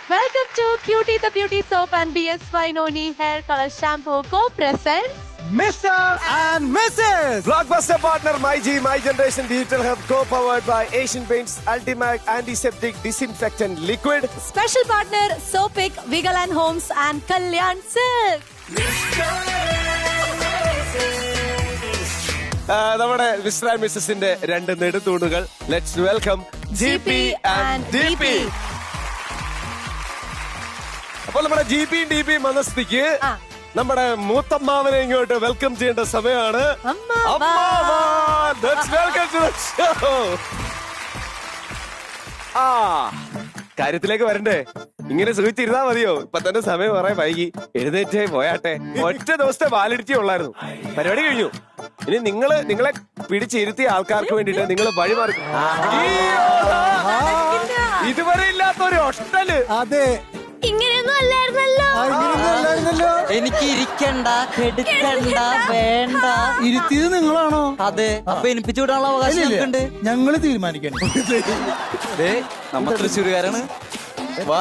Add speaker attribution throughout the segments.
Speaker 1: Welcome to Cutie the Beauty Soap and BS Finoni Hair Color Shampoo co-presents
Speaker 2: Mr. and Mrs.
Speaker 3: Blockbuster partner MyG, My Generation Digital Hub, co-powered by Asian Paints Ultimate Antiseptic Disinfectant Liquid.
Speaker 1: special partner Sopic, Vigalan Homes and Kalyan Silk.
Speaker 3: നമ്മുടെ mister and മിസ്സസിന്റെ രണ്ട് നെടുതൂണുകൾ. Let's welcome GP and DP. അപ്പോൾ നമ്മുടെ GPയും DPയും വന്ന സ്ഥിതിക്ക് നമ്മുടെ മൂത്തമ്മാവനെ ഇങ്ങോട്ട് വെൽക്കം ചെയ്യേണ്ട സമയമാണ്. Let's welcome to the show. കാര്യത്തിലേക്ക് വരണ്ടേ? ഇങ്ങനെ സുഖിച്ചിരുന്നാ മതിയോ? ഇപ്പൊ തന്നെ സമയം പറയാൻ വൈകി. എഴുന്നേറ്റേ പോയാട്ടെ. ഒറ്റ ദിവസത്തെ വാലിഡിറ്റി ഉള്ളായിരുന്നു. പരിപാടി കഴിഞ്ഞു. ഇനി നിങ്ങളെ പിടിച്ചിരുത്തിയ ആൾക്കാർക്ക് വേണ്ടിട്ട് നിങ്ങൾ വഴിമാറി. ഇതുവരെ ഇല്ലാത്ത ഒരു ഒട്ടല്.
Speaker 2: അതെ,
Speaker 1: ഇങ്ങനെയൊന്നും അല്ലായിരുന്നല്ലോ.
Speaker 4: എനിക്ക് ഇരിക്കണ്ട, കെടുക്കണ്ട, വേണ്ട.
Speaker 2: ഇരുത്തിയത് നിങ്ങളാണോ?
Speaker 4: അതെ, അപ്പൊ എനിപ്പിച്ചു വിടാനുള്ള അവകാശം ഞങ്ങൾക്കുണ്ട്.
Speaker 2: ഞങ്ങള് തീരുമാനിക്കണം.
Speaker 4: നമ്മ തൃശ്ശൂരുകാരാണ്. വാ,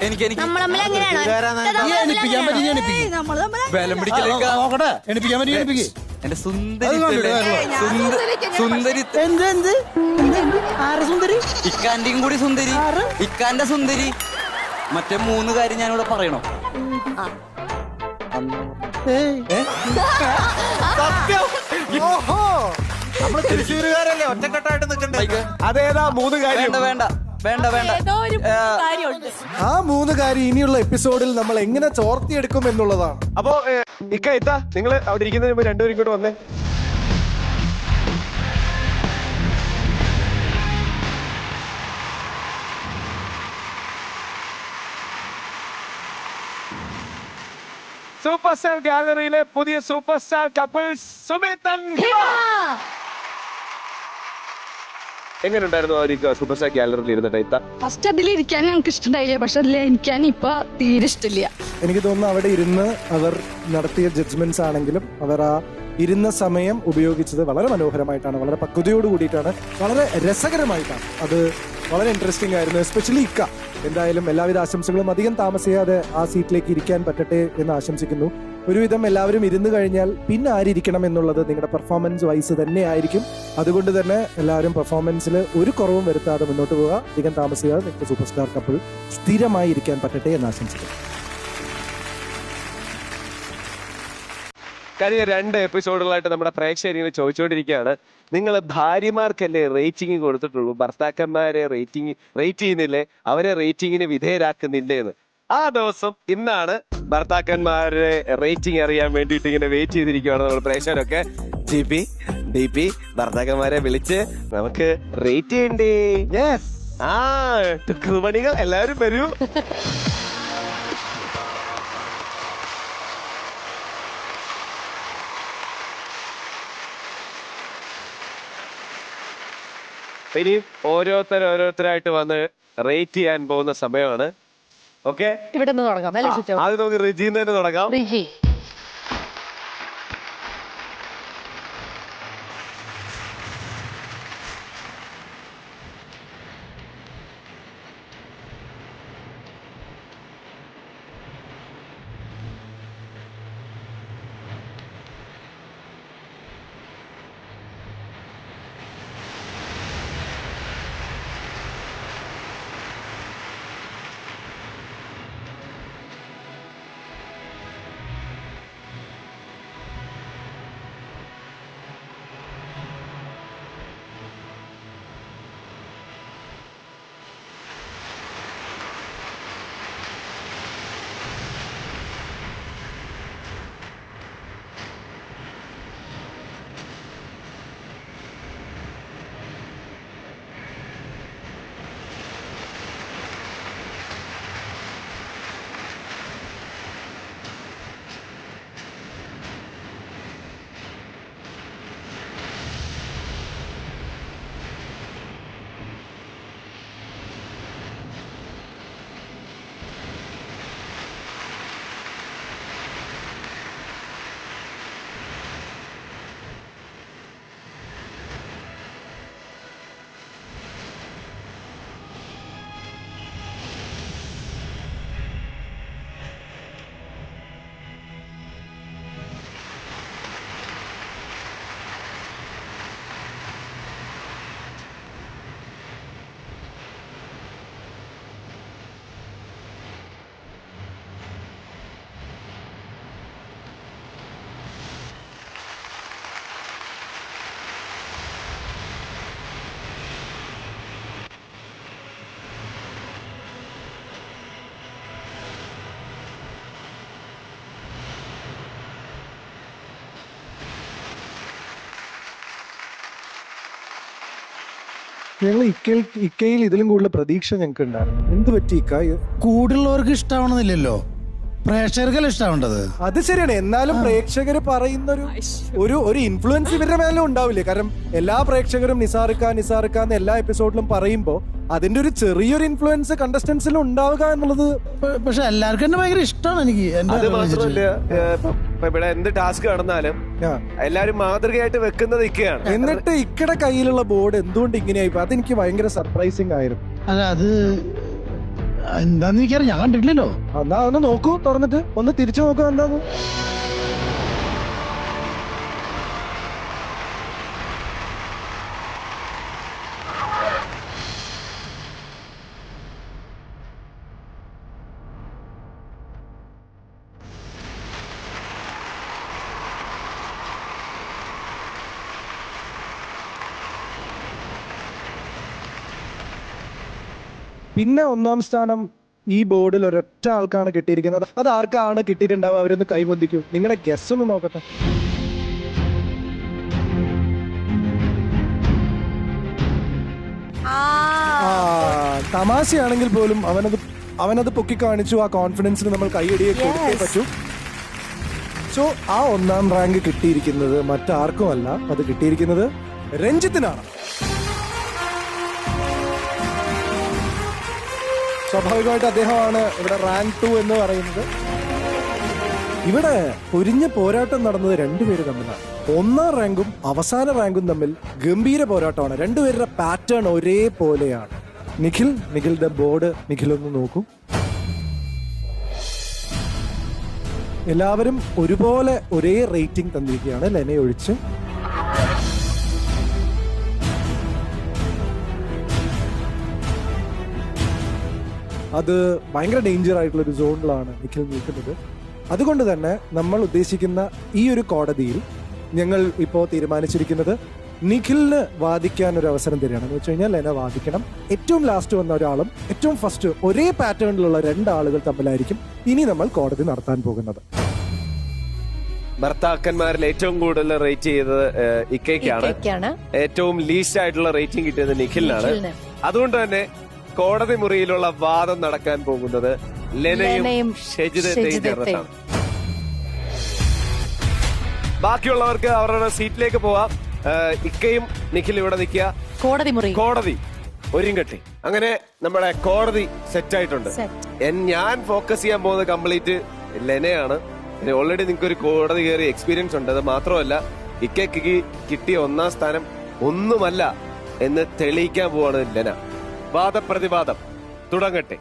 Speaker 4: എനിക്ക്
Speaker 2: എണിപ്പിക്കാൻ പറ്റി
Speaker 4: ബലം പിടിക്കലേക്ക്
Speaker 2: നോക്കട്ടെ. എണിപ്പിക്കാൻ പറ്റി എണിപ്പിക്ക്.
Speaker 4: എന്റെ സുന്ദരി സുന്ദരി
Speaker 2: എന്ത് ആരെ സുന്ദരി?
Speaker 4: ഇക്കാന്റെയും കൂടി സുന്ദരി, ഇക്കാന്റെ സുന്ദരി. മറ്റേ മൂന്ന് കാര്യം ഞാനിവിടെ പറയണോ?
Speaker 3: നമ്മള് തൃശ്ശൂരുകാരല്ലേ ഒറ്റക്കെട്ടായിട്ട് നിൽക്കണ്ടേ? അതേതാ മൂന്ന് കാര്യം?
Speaker 4: വേണ്ട വേണ്ട വേണ്ട
Speaker 1: ഏതോ ഒരു കാര്യമുണ്ട്.
Speaker 2: ആ മൂന്ന് കാര്യം ഇനിയുള്ള എപ്പിസോഡിൽ നമ്മൾ എങ്ങനെ ചോർത്തിയെടുക്കും എന്നുള്ളതാണ്.
Speaker 3: അപ്പോ ഇത്ത നിങ്ങൾ അവിടെ ഇരിക്കുന്നതിന് മുമ്പ് രണ്ടുപേരും ഇങ്ങോട്ട് വന്നേ. സൂപ്പർ സ്റ്റാർ ഗാലറിയിലെ പുതിയ സൂപ്പർ സ്റ്റാർ കപ്പിൾസ് സുമിതൻ. എങ്ങനെയുണ്ടായിരുന്നു അവർക്ക് സൂപ്പർ സ്റ്റാർ ഗാലറിയിൽ ഇരുന്നിട്ട് ഇത്ത?
Speaker 5: ഫസ്റ്റ് അതിലിരിക്കാൻ ഞങ്ങൾക്ക് ഇഷ്ടമുണ്ടായില്ല, പക്ഷെ അതിൽ എനിക്ക് ഇപ്പൊ തീരെ ഇഷ്ടമില്ല.
Speaker 2: എനിക്ക് തോന്നുന്നു അവിടെ ഇരുന്ന് അവർ നടത്തിയ ജഡ്ജ്മെന്റ്സ് ആണെങ്കിലും അവർ ആ ഇരുന്ന സമയം ഉപയോഗിച്ചത് വളരെ മനോഹരമായിട്ടാണ്, വളരെ പക്വതയോട് കൂടിയിട്ടാണ്, വളരെ രസകരമായിട്ടാണ്. അത് വളരെ ഇൻട്രസ്റ്റിംഗ് ആയിരുന്നു. എസ്പെഷ്യലി ഇക്ക. എന്തായാലും എല്ലാവിധ ആശംസകളും. അധികം താമസിയാതെ ആ സീറ്റിലേക്ക് ഇരിക്കാൻ പറ്റട്ടെ എന്ന് ആശംസിക്കുന്നു. ഒരുവിധം എല്ലാവരും ഇരുന്ന് കഴിഞ്ഞാൽ പിന്നെ ആരിയിരിക്കണം എന്നുള്ളത് നിങ്ങളുടെ പെർഫോമൻസ് വൈസ് തന്നെ ആയിരിക്കും. അതുകൊണ്ട് തന്നെ എല്ലാവരും പെർഫോമൻസിൽ ഒരു കുറവും വരുത്താതെ മുന്നോട്ട് പോവുക. അധികം താമസിയാതെ നിങ്ങൾക്ക് സൂപ്പർ സ്റ്റാർ കപ്പിൾ സ്ഥിരമായി ഇരിക്കാൻ പറ്റട്ടെ എന്ന് ആശംസിക്കുന്നു.
Speaker 3: കഴിഞ്ഞ 2 എപ്പിസോഡുകളായിട്ട് നമ്മുടെ പ്രേക്ഷകർ ഇങ്ങനെ ചോദിച്ചുകൊണ്ടിരിക്കുകയാണ്, നിങ്ങൾ ഭാര്യമാർക്കല്ലേ റേറ്റിംഗ് കൊടുത്തിട്ടുള്ളൂ, ഭർത്താക്കന്മാരെ റേറ്റ് ചെയ്യുന്നില്ലേ, അവരെ റേറ്റിംഗിന് വിധേയരാക്കുന്നില്ലേ എന്ന്. ആ ദിവസം ഇന്നാണ്. ഭർത്താക്കന്മാരെ റേറ്റിംഗ് അറിയാൻ വേണ്ടിയിട്ട് ഇങ്ങനെ വെയിറ്റ് ചെയ്തിരിക്കുകയാണ് നമ്മൾ പ്രേക്ഷകരൊക്കെ. GP, DP ഭർത്താക്കന്മാരെ വിളിച്ച് നമുക്ക് റേറ്റ് ചെയ്യണ്ടേ? കൃമണികൾ എല്ലാവരും വരൂ. ഇനി ഓരോരുത്തരായിട്ട് വന്ന് റേറ്റ് ചെയ്യാൻ പോകുന്ന സമയമാണ്. ഓക്കെ,
Speaker 1: ഇവിടെ നിന്ന് തുടങ്ങാം.
Speaker 3: ആദ്യം നമുക്ക് റിജിന്ന് തന്നെ തുടങ്ങാം.
Speaker 1: റിജി,
Speaker 2: ഞങ്ങൾ ഇക്കയിൽ ഇതിലും കൂടുതൽ പ്രതീക്ഷ ഞങ്ങൾക്ക് ഉണ്ടായിരുന്നു. എന്ത് പറ്റി ഇക്ക?
Speaker 6: കൂടുള്ളവർക്ക് ഇഷ്ടാവണമെന്നില്ലല്ലോ, പ്രേക്ഷകർക്കല്ല ഇഷ്ടാവേണ്ടത്.
Speaker 2: അത് ശരിയാണ്. എന്നാലും പ്രേക്ഷകര് പറയുന്ന ഒരു ഇൻഫ്ലുവൻസ് ഇവരുടെ മേലെ ഉണ്ടാവില്ലേ? കാരണം എല്ലാ പ്രേക്ഷകരും നിസാർക്കാന്ന് എല്ലാ എപ്പിസോഡിലും പറയുമ്പോ അതിന്റെ ഒരു ചെറിയൊരു ഇൻഫ്ലുവൻസ് കണ്ടസ്റ്റൻസിലും ഉണ്ടാവുക എന്നുള്ളത്.
Speaker 6: പക്ഷെ എല്ലാവർക്കും എന്നെ ഭയങ്കര ഇഷ്ടമാണ്. എനിക്ക്
Speaker 3: അത് മാത്രമല്ല, ഇവിടെ എന്ത് ടാസ്ക് നടന്നാലും എല്ലാരും മാതൃകയായിട്ട് വെക്കുന്നത് ഇക്കയാണ്.
Speaker 2: എന്നിട്ട് ഇക്കയുടെ കയ്യിലുള്ള ബോർഡ് എന്തുകൊണ്ട് ഇങ്ങനെയായി? അതെനിക്ക് ഭയങ്കര സർപ്രൈസിങ് ആയിരുന്നു.
Speaker 6: അല്ല, അത് എന്താന്ന് എനിക്കറിയാം, ഞാൻ കണ്ടിട്ടില്ലല്ലോ.
Speaker 2: എന്നാ ഒന്ന് നോക്കൂ, തുറന്നിട്ട് ഒന്ന് തിരിച്ചു നോക്കൂ എന്താന്ന്. പിന്നെ 1-ാം സ്ഥാനം ഈ ബോർഡിൽ ഒരൊറ്റ ആൾക്കാണ് കിട്ടിയിരിക്കുന്നത്. അത് ആർക്കാണ് കിട്ടിയിട്ടുണ്ടാവുക? അവരൊന്ന് കൈവന്തിക്കൂ. നിങ്ങളുടെ ഗസ് ഒന്ന് നോക്കട്ടെ. തമാശയാണെങ്കിൽ പോലും അവനത് പൊക്കി കാണിച്ചു. ആ കോൺഫിഡൻസിന് നമ്മൾ കൈയടിയെ കൊടുത്തേ പറ്റൂ. സോ ആ 1-ാം റാങ്ക് കിട്ടിയിരിക്കുന്നത് മറ്റാർക്കുമല്ല, അത് കിട്ടിയിരിക്കുന്നത് രഞ്ജിത്തിനാണ്. സ്വാഭാവികമായിട്ട് അദ്ദേഹമാണ് ഇവിടെ റാങ്ക് 2 എന്ന് പറയുന്നത്. ഇവിടെ പൊരിഞ്ഞ പോരാട്ടം നടന്നത് രണ്ടുപേര് തമ്മിലാണ്. 1-ാം റാങ്കും അവസാന റാങ്കും തമ്മിൽ ഗംഭീര പോരാട്ടമാണ്. രണ്ടുപേരുടെ പാറ്റേൺ ഒരേപോലെയാണ്. നിഖിലിന്റെ ബോർഡ് നിഖിലൊന്ന് നോക്കൂ. എല്ലാവരും ഒരുപോലെ ഒരേ റേറ്റിംഗ് തന്നിരിക്കുകയാണ്, ലെനെ ഒഴിച്ച്. അത് ഭയങ്കര ഡേഞ്ചർ ആയിട്ടുള്ള ഒരു സോണിലാണ് നിഖിൽ നിൽക്കുന്നത്. അതുകൊണ്ട് തന്നെ നമ്മൾ ഉദ്ദേശിക്കുന്ന ഈ ഒരു കോടതിയിൽ ഞങ്ങൾ ഇപ്പോൾ തീരുമാനിച്ചിരിക്കുന്നത് നിഖിലിന് വാദിക്കാൻ ഒരു അവസരം തരികയാണ്. എന്ന് വെച്ച് കഴിഞ്ഞാൽ ലെന വാദിക്കണം. ഏറ്റവും ലാസ്റ്റ് വന്ന ഒരാളും ഏറ്റവും ഫസ്റ്റ് ഒരേ പാറ്റേണിലുള്ള 2 ആളുകൾ തമ്മിലായിരിക്കും ഇനി നമ്മൾ കോടതി നടത്താൻ പോകുന്നത്.
Speaker 3: ഭർത്താക്കന്മാരിൽ ഏറ്റവും കൂടുതൽ റേറ്റ് ചെയ്തത് ഇക്കയ്ക്കാണ്. ഏറ്റവും ലീസ്റ്റ് ആയിട്ടുള്ള റേറ്റിംഗ് കിട്ടിയത് നിഖിലിനാണ്. അതുകൊണ്ട് തന്നെ കോടതി മുറിയിലുള്ള വാദം നടക്കാൻ പോകുന്നത് ലെനയും ഷെജിദയും ചേർന്നാണ്. ബാക്കിയുള്ളവർക്ക് അവരുടെ സീറ്റിലേക്ക് പോവാം. ഇക്കയും നിഖിലും ഇവിടെ നിൽക്കുക. കോടതി ഒരുങ്ങട്ടെ. അങ്ങനെ നമ്മുടെ കോടതി സെറ്റ് ആയിട്ടുണ്ട്. ഞാൻ ഫോക്കസ് ചെയ്യാൻ പോകുന്നത് കംപ്ലീറ്റ് ലെനയാണ്. ഓൾറെഡി നിങ്ങൾക്ക് ഒരു കോടതി കയറി എക്സ്പീരിയൻസ് ഉണ്ട്. അത് മാത്രമല്ല, ഇക്കയ്ക്ക് കിട്ടിയ 1-ാം സ്ഥാനം ഒന്നുമല്ല എന്ന് തെളിയിക്കാൻ പോവാണ് ലെന. വാദപ്രതിവാദം തുടങ്ങട്ടെ.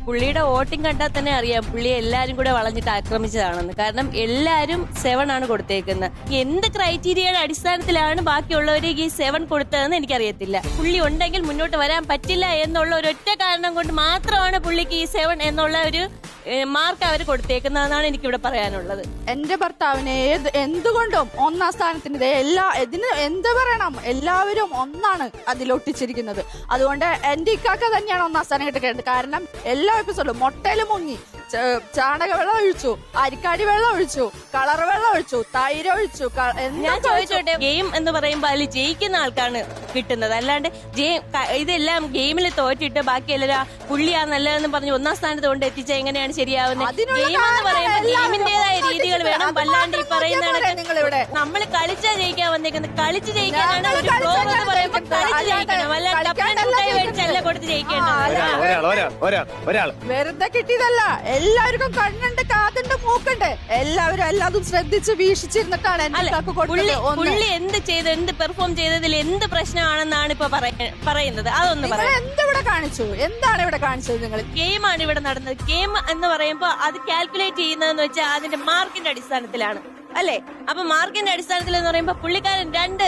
Speaker 7: പുള്ളിയുടെ വോട്ടിംഗ് കണ്ടാൽ തന്നെ അറിയാം പുള്ളിയെ എല്ലാരും കൂടെ വളഞ്ഞിട്ട് ആക്രമിച്ചതാണെന്ന്. കാരണം എല്ലാരും 7 ആണ് കൊടുത്തേക്കുന്നത്. എന്ത് ക്രൈറ്റീരിയയുടെ അടിസ്ഥാനത്തിലാണ് ബാക്കിയുള്ളവർക്ക് ഈ 7 കൊടുത്തതെന്ന് എനിക്കറിയത്തില്ല. പുള്ളി ഉണ്ടെങ്കിൽ മുന്നോട്ട് വരാൻ പറ്റില്ല എന്നുള്ള ഒരൊറ്റ കാരണം കൊണ്ട് മാത്രമാണ് പുള്ളിക്ക് ഈ 7 എന്നുള്ള ഒരു മാർക്ക് അവർ കൊടുത്തേക്കുന്നതെന്നാണ് എനിക്കിവിടെ പറയാനുള്ളത്.
Speaker 5: എന്റെ ഭർത്താവിനെ എന്തുകൊണ്ടും 1-ാം സ്ഥാനത്തിന് ഇതിന് എന്ത് പറയണം, എല്ലാവരും 1 അതിലൊട്ടിച്ചിരിക്കുന്നത്. അതുകൊണ്ട് എന്റെ ഇക്കാക്ക തന്നെയാണ് 1-ാം സ്ഥാനം കിട്ടുന്നത്. കാരണം എല്ലാ എപ്പിസോഡും മൊട്ടയില് മുങ്ങി, ചാണക വെള്ളം ഒഴിച്ചു, അരിക്കാടി വെള്ളം ഒഴിച്ചു, കളർ വെള്ളം ഒഴിച്ചു, തൈര് ഒഴിച്ചു.
Speaker 7: ഞാൻ ചോദിച്ചോട്ടെ, ഗെയിം എന്ന് പറയുമ്പോൾ അതിൽ ജയിക്കുന്ന ആൾക്കാണ് കിട്ടുന്നത്. അല്ലാണ്ട് ഇതെല്ലാം ഗെയിമിൽ തോറ്റിട്ട് ബാക്കി എല്ലാവരും പുള്ളിയാ നല്ലതെന്ന് പറഞ്ഞ് 1-ാം സ്ഥാനത്ത് കൊണ്ട് എത്തിച്ച എങ്ങനെയാണ് ശരിയാവുന്നത്? ഗെയിം എന്ന് പറയുമ്പോൾ ഗെയിമിന്റേതായ രീതികൾ വേണം. വല്ലാണ്ട് ഈ പറയുന്നതാണ് നമ്മൾ കളിച്ചാ ജയിക്കാൻ വന്നേക്കുന്നത്. കളിച്ച് ജയിക്കാനാണ് ഒരു ഫ്ലോ എന്ന് പറയുമ്പോൾ കളിച്ച് ജയിക്കണം. വല്ലാണ്ട് മേടിച്ചല്ല കൊടുത്ത് ജയിക്കേണ്ടത്.
Speaker 5: വെറുതെ കിട്ടിയതല്ല. എല്ലാവർക്കും കണ്ണുണ്ട്, കാതുണ്ട്, മൂക്കുണ്ട്. എല്ലാവരും എല്ലാതും ശ്രദ്ധിച്ച് വീക്ഷിച്ചിരുന്നിട്ടാണ്
Speaker 7: പുള്ളി എന്ത് ചെയ്ത് എന്ത് പെർഫോം ചെയ്തതിൽ എന്ത് പ്രശ്നമാണെന്നാണ് ഇപ്പൊ പറയുന്നത്. അതൊന്ന് പറയാം.
Speaker 5: എന്തിവിടെ കാണിച്ചു? എന്താണ് ഇവിടെ കാണിച്ചത്? നിങ്ങൾ
Speaker 7: ഗെയിമാണ് ഇവിടെ നടന്നത്. ഗെയിം എന്ന് പറയുമ്പോൾ അത് കാൽക്കുലേറ്റ് ചെയ്യുന്നതെന്ന് വെച്ചാൽ അതിന്റെ മാർക്കിന്റെ അടിസ്ഥാനത്തിലാണ്, അല്ലെ? അപ്പൊ മാർക്കിന്റെ അടിസ്ഥാനത്തിൽ എന്ന് പറയുമ്പോൾ പുള്ളിക്കാരൻ 2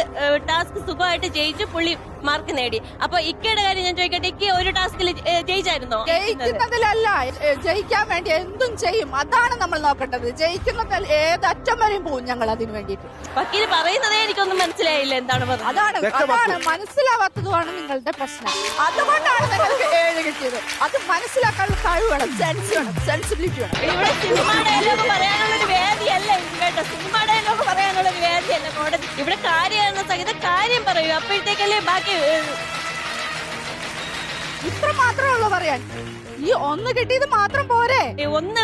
Speaker 7: ടാസ്ക് സുഖമായിട്ട് ജയിച്ചു, പുള്ളി മാർക്ക് നേടി. അപ്പൊ ഇക്കയുടെ കാര്യം ഞാൻ ചോദിക്കട്ടെ, ഇക്ക ഒരു ടാസ്കിൽ ജയിച്ചായിരുന്നോ?
Speaker 5: ജയിക്കുന്നതിലല്ല, ജയിക്കാൻ വേണ്ടി എന്തും ചെയ്യും. അതാണ് നമ്മൾ നോക്കേണ്ടത്. ജയിക്കുന്നതിൽ ഏതറ്റം വരെയും പോകും ഞങ്ങൾ അതിനു വേണ്ടിയിട്ട്.
Speaker 7: വക്കീല് പറയുന്നതേ എനിക്കൊന്നും മനസ്സിലായില്ല എന്താണ് പറഞ്ഞത്.
Speaker 5: അതാണ് മനസ്സിലാവാത്തതുമാണ് നിങ്ങളുടെ പ്രശ്നം. അതുകൊണ്ടാണ് നിങ്ങൾക്ക് 7 കിട്ടിയത്. അത് മനസ്സിലാക്കാനുള്ള കഴിവ് വേണം, സെൻസ് വേണം, സെൻസിബിലിറ്റി വേണം.
Speaker 7: ഇവിടെ സിനിമ ഡയലോഗ് പറയാനുള്ളൊരു വേദിയല്ല കേട്ടോ. സിനിമ ഡയലോഗ് പറയാനുള്ളൊരു വേദിയല്ല കോടതി. ഇവിടെ കാര്യം സഹിതം കാര്യം പറയൂ. അപ്പോഴത്തേക്കല്ലേ ബാക്കി
Speaker 5: ഇത്ര മാത്രമേ ഉള്ളൂ പറയാൻ. ഈ ഒന്ന് കിട്ടിയത് മാത്രം പോരെ.
Speaker 7: ഒന്ന്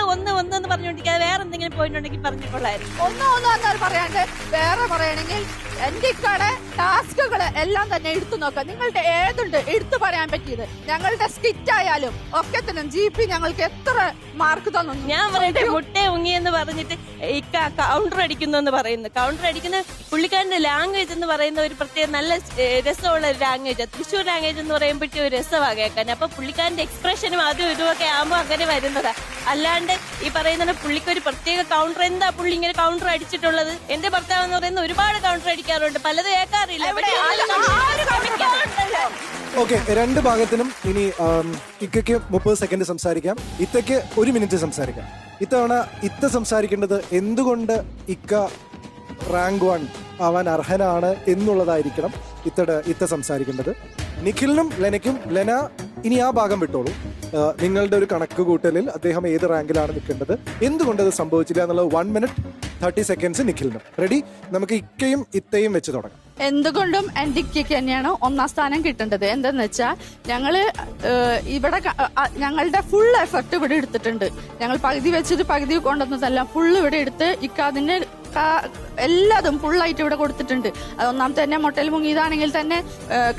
Speaker 7: എന്ന് പറഞ്ഞോണ്ടിരിക്കാതെ വേറെ എന്തെങ്കിലും പോയിന്റ് ഉണ്ടെങ്കിൽ പറഞ്ഞിട്ടുള്ളായിരുന്നു.
Speaker 5: ഒന്നും എന്നാൽ പറയാണ്ട് വേറെ പറയണെങ്കിൽ എന്റെ ഇക്കാടെ ടാസ്കുകള് എല്ലാം തന്നെ എടുത്തു നോക്കാം. നിങ്ങളുടെ ഏതുണ്ട് എടുത്തു പറയാൻ പറ്റിയത്? ഞങ്ങളുടെ സ്കിറ്റ് ആയാലും ഒക്കെ തന്നെ GP ഞങ്ങൾക്ക് എത്ര മാർക്ക് തന്നു?
Speaker 7: ഞാൻ പറയട്ടെ, മുട്ട ഉങ്ങിയെന്ന് പറഞ്ഞിട്ട് ഇക്ക കൗണ്ടർ അടിക്കുന്നു എന്ന് പറയുന്നു. കൗണ്ടർ അടിക്കുന്ന പുള്ളിക്കാരന്റെ ലാംഗ്വേജ് എന്ന് പറയുന്ന ഒരു പ്രത്യേക നല്ല രസമുള്ള ഒരു ലാംഗ്വേജ്. തൃശ്ശൂർ ലാംഗ്വേജ് എന്ന് പറയുമ്പോഴത്തേ ഒരു രസമാണ് കേൾക്കാൻ. അപ്പൊ പുള്ളിക്കാരന്റെ എക്സ്പ്രഷനും അതും ഇതുമൊക്കെ ആകുമ്പോൾ അങ്ങനെ വരുന്നതാ. അല്ലാണ്ട് ഈ പറയുന്ന പുള്ളിക്ക് ഒരു പ്രത്യേക കൗണ്ടർ, എന്താ പുള്ളി ഇങ്ങനെ കൗണ്ടർ അടിച്ചിട്ടുള്ളത്? എന്റെ ഭർത്താവ് എന്ന് പറയുന്ന ഒരുപാട് കൗണ്ടർ അടിക്കാറുണ്ട്, പലത് കേൾക്കാറില്ല.
Speaker 2: ഓക്കെ, രണ്ട് ഭാഗത്തിനും ഇനി ഇക്കയ്ക്ക് 30 സെക്കൻഡ് സംസാരിക്കാം, ഇത്തയ്ക്ക് 1 മിനിറ്റ് സംസാരിക്കാം. ഇത്തവണ ഇത്ത സംസാരിക്കേണ്ടത് എന്തുകൊണ്ട് ഇക്ക റാങ്ക് 1 ആവാൻ അർഹനാണ് എന്നുള്ളതായിരിക്കണം ഇത്ത സംസാരിക്കേണ്ടത്. നിഖിലിനും ലെനയ്ക്കും, ലെന ഇനി ആ ഭാഗം വിട്ടോളൂ. നിങ്ങളുടെ ഒരു കണക്ക് കൂട്ടലിൽ അദ്ദേഹം ഏത് റാങ്കിലാണ് നിൽക്കേണ്ടത്, എന്തുകൊണ്ട് അത് സംഭവിച്ചില്ല എന്നുള്ളത് 1 മിനിറ്റ് 30 സെക്കൻഡ്സ് നിഖിലിനും. റെഡി? നമുക്ക് ഇക്കയും ഇത്തയും വെച്ച് തുടങ്ങാം.
Speaker 5: എന്തുകൊണ്ടും എന്റെ ഇക്കയ്ക്ക് തന്നെയാണ് 1ാം സ്ഥാനം കിട്ടേണ്ടത്. എന്താന്ന് വെച്ചാൽ ഞങ്ങള് ഇവിടെ ഞങ്ങളുടെ ഫുൾ എഫർട്ട് ഇവിടെ എടുത്തിട്ടുണ്ട്. ഞങ്ങൾ പകുതി വെച്ചത് പകുതി കൊണ്ടുവന്നതല്ല, ഫുള്ള് ഇവിടെ എടുത്ത് ഇക്ക അതിന്റെ എല്ലാതും ഫുള്ളായിട്ട് ഇവിടെ കൊടുത്തിട്ടുണ്ട്. അത് ഒന്നാമത്തെ തന്നെ മുട്ടയിൽ മുങ്ങിയതാണെങ്കിൽ തന്നെ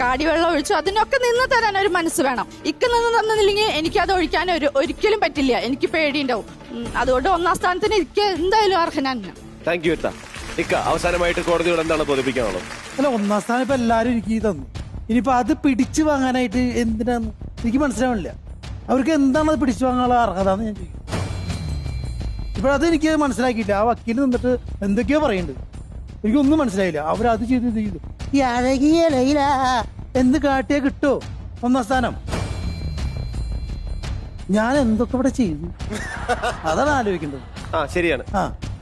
Speaker 5: കാടിവെള്ളം ഒഴിച്ചു, അതിനൊക്കെ നിന്ന് തരാൻ ഒരു മനസ്സ് വേണം. ഇക്ക നിന്ന് തന്നില്ലെങ്കിൽ എനിക്ക് അത് ഒഴിക്കാൻ ഒരിക്കലും പറ്റില്ല, എനിക്ക് പേടിയുണ്ടാവും. അതുകൊണ്ട് 1ാം സ്ഥാനത്തിന് ഇക്ക എന്തായാലും അർഹനാണ്.
Speaker 3: താങ്ക് യു ഇക്ക. അവസാനമായിട്ട് കോടതിയോട് എന്താണ് ബോധിപ്പിക്കാനുള്ളത്?
Speaker 6: അല്ല, 1ാം സ്ഥാനം ഇപ്പൊ എല്ലാരും എനിക്ക് തന്നു. ഇനിയിപ്പോ അത് പിടിച്ചു വാങ്ങാനായിട്ട് എന്തിനാന്ന് എനിക്ക് മനസ്സിലാവില്ല. അവർക്ക് എന്താണ് അത് പിടിച്ചു വാങ്ങാനുള്ള അർഹത എന്ന് ഞാൻ ചോദിക്കും. ഇപ്പൊ അത് എനിക്ക് മനസ്സിലാക്കിയില്ല. ആ വക്കീൽ നിന്നിട്ട് എന്തൊക്കെയോ പറയുന്നുണ്ട്, എനിക്കൊന്നും മനസ്സിലായില്ല. അവരത് ചെയ്ത് ഇത് ചെയ്തു. ഈ അഴകിയ ലൈല എന്ത് കാട്ടിയാ കിട്ടോ 1ാം സ്ഥാനം? ഞാൻ എന്തൊക്കെ ഇവിടെ ചെയ്തു, അതാണ് ആലോചിക്കേണ്ടത്.
Speaker 3: ശരിയാണ്.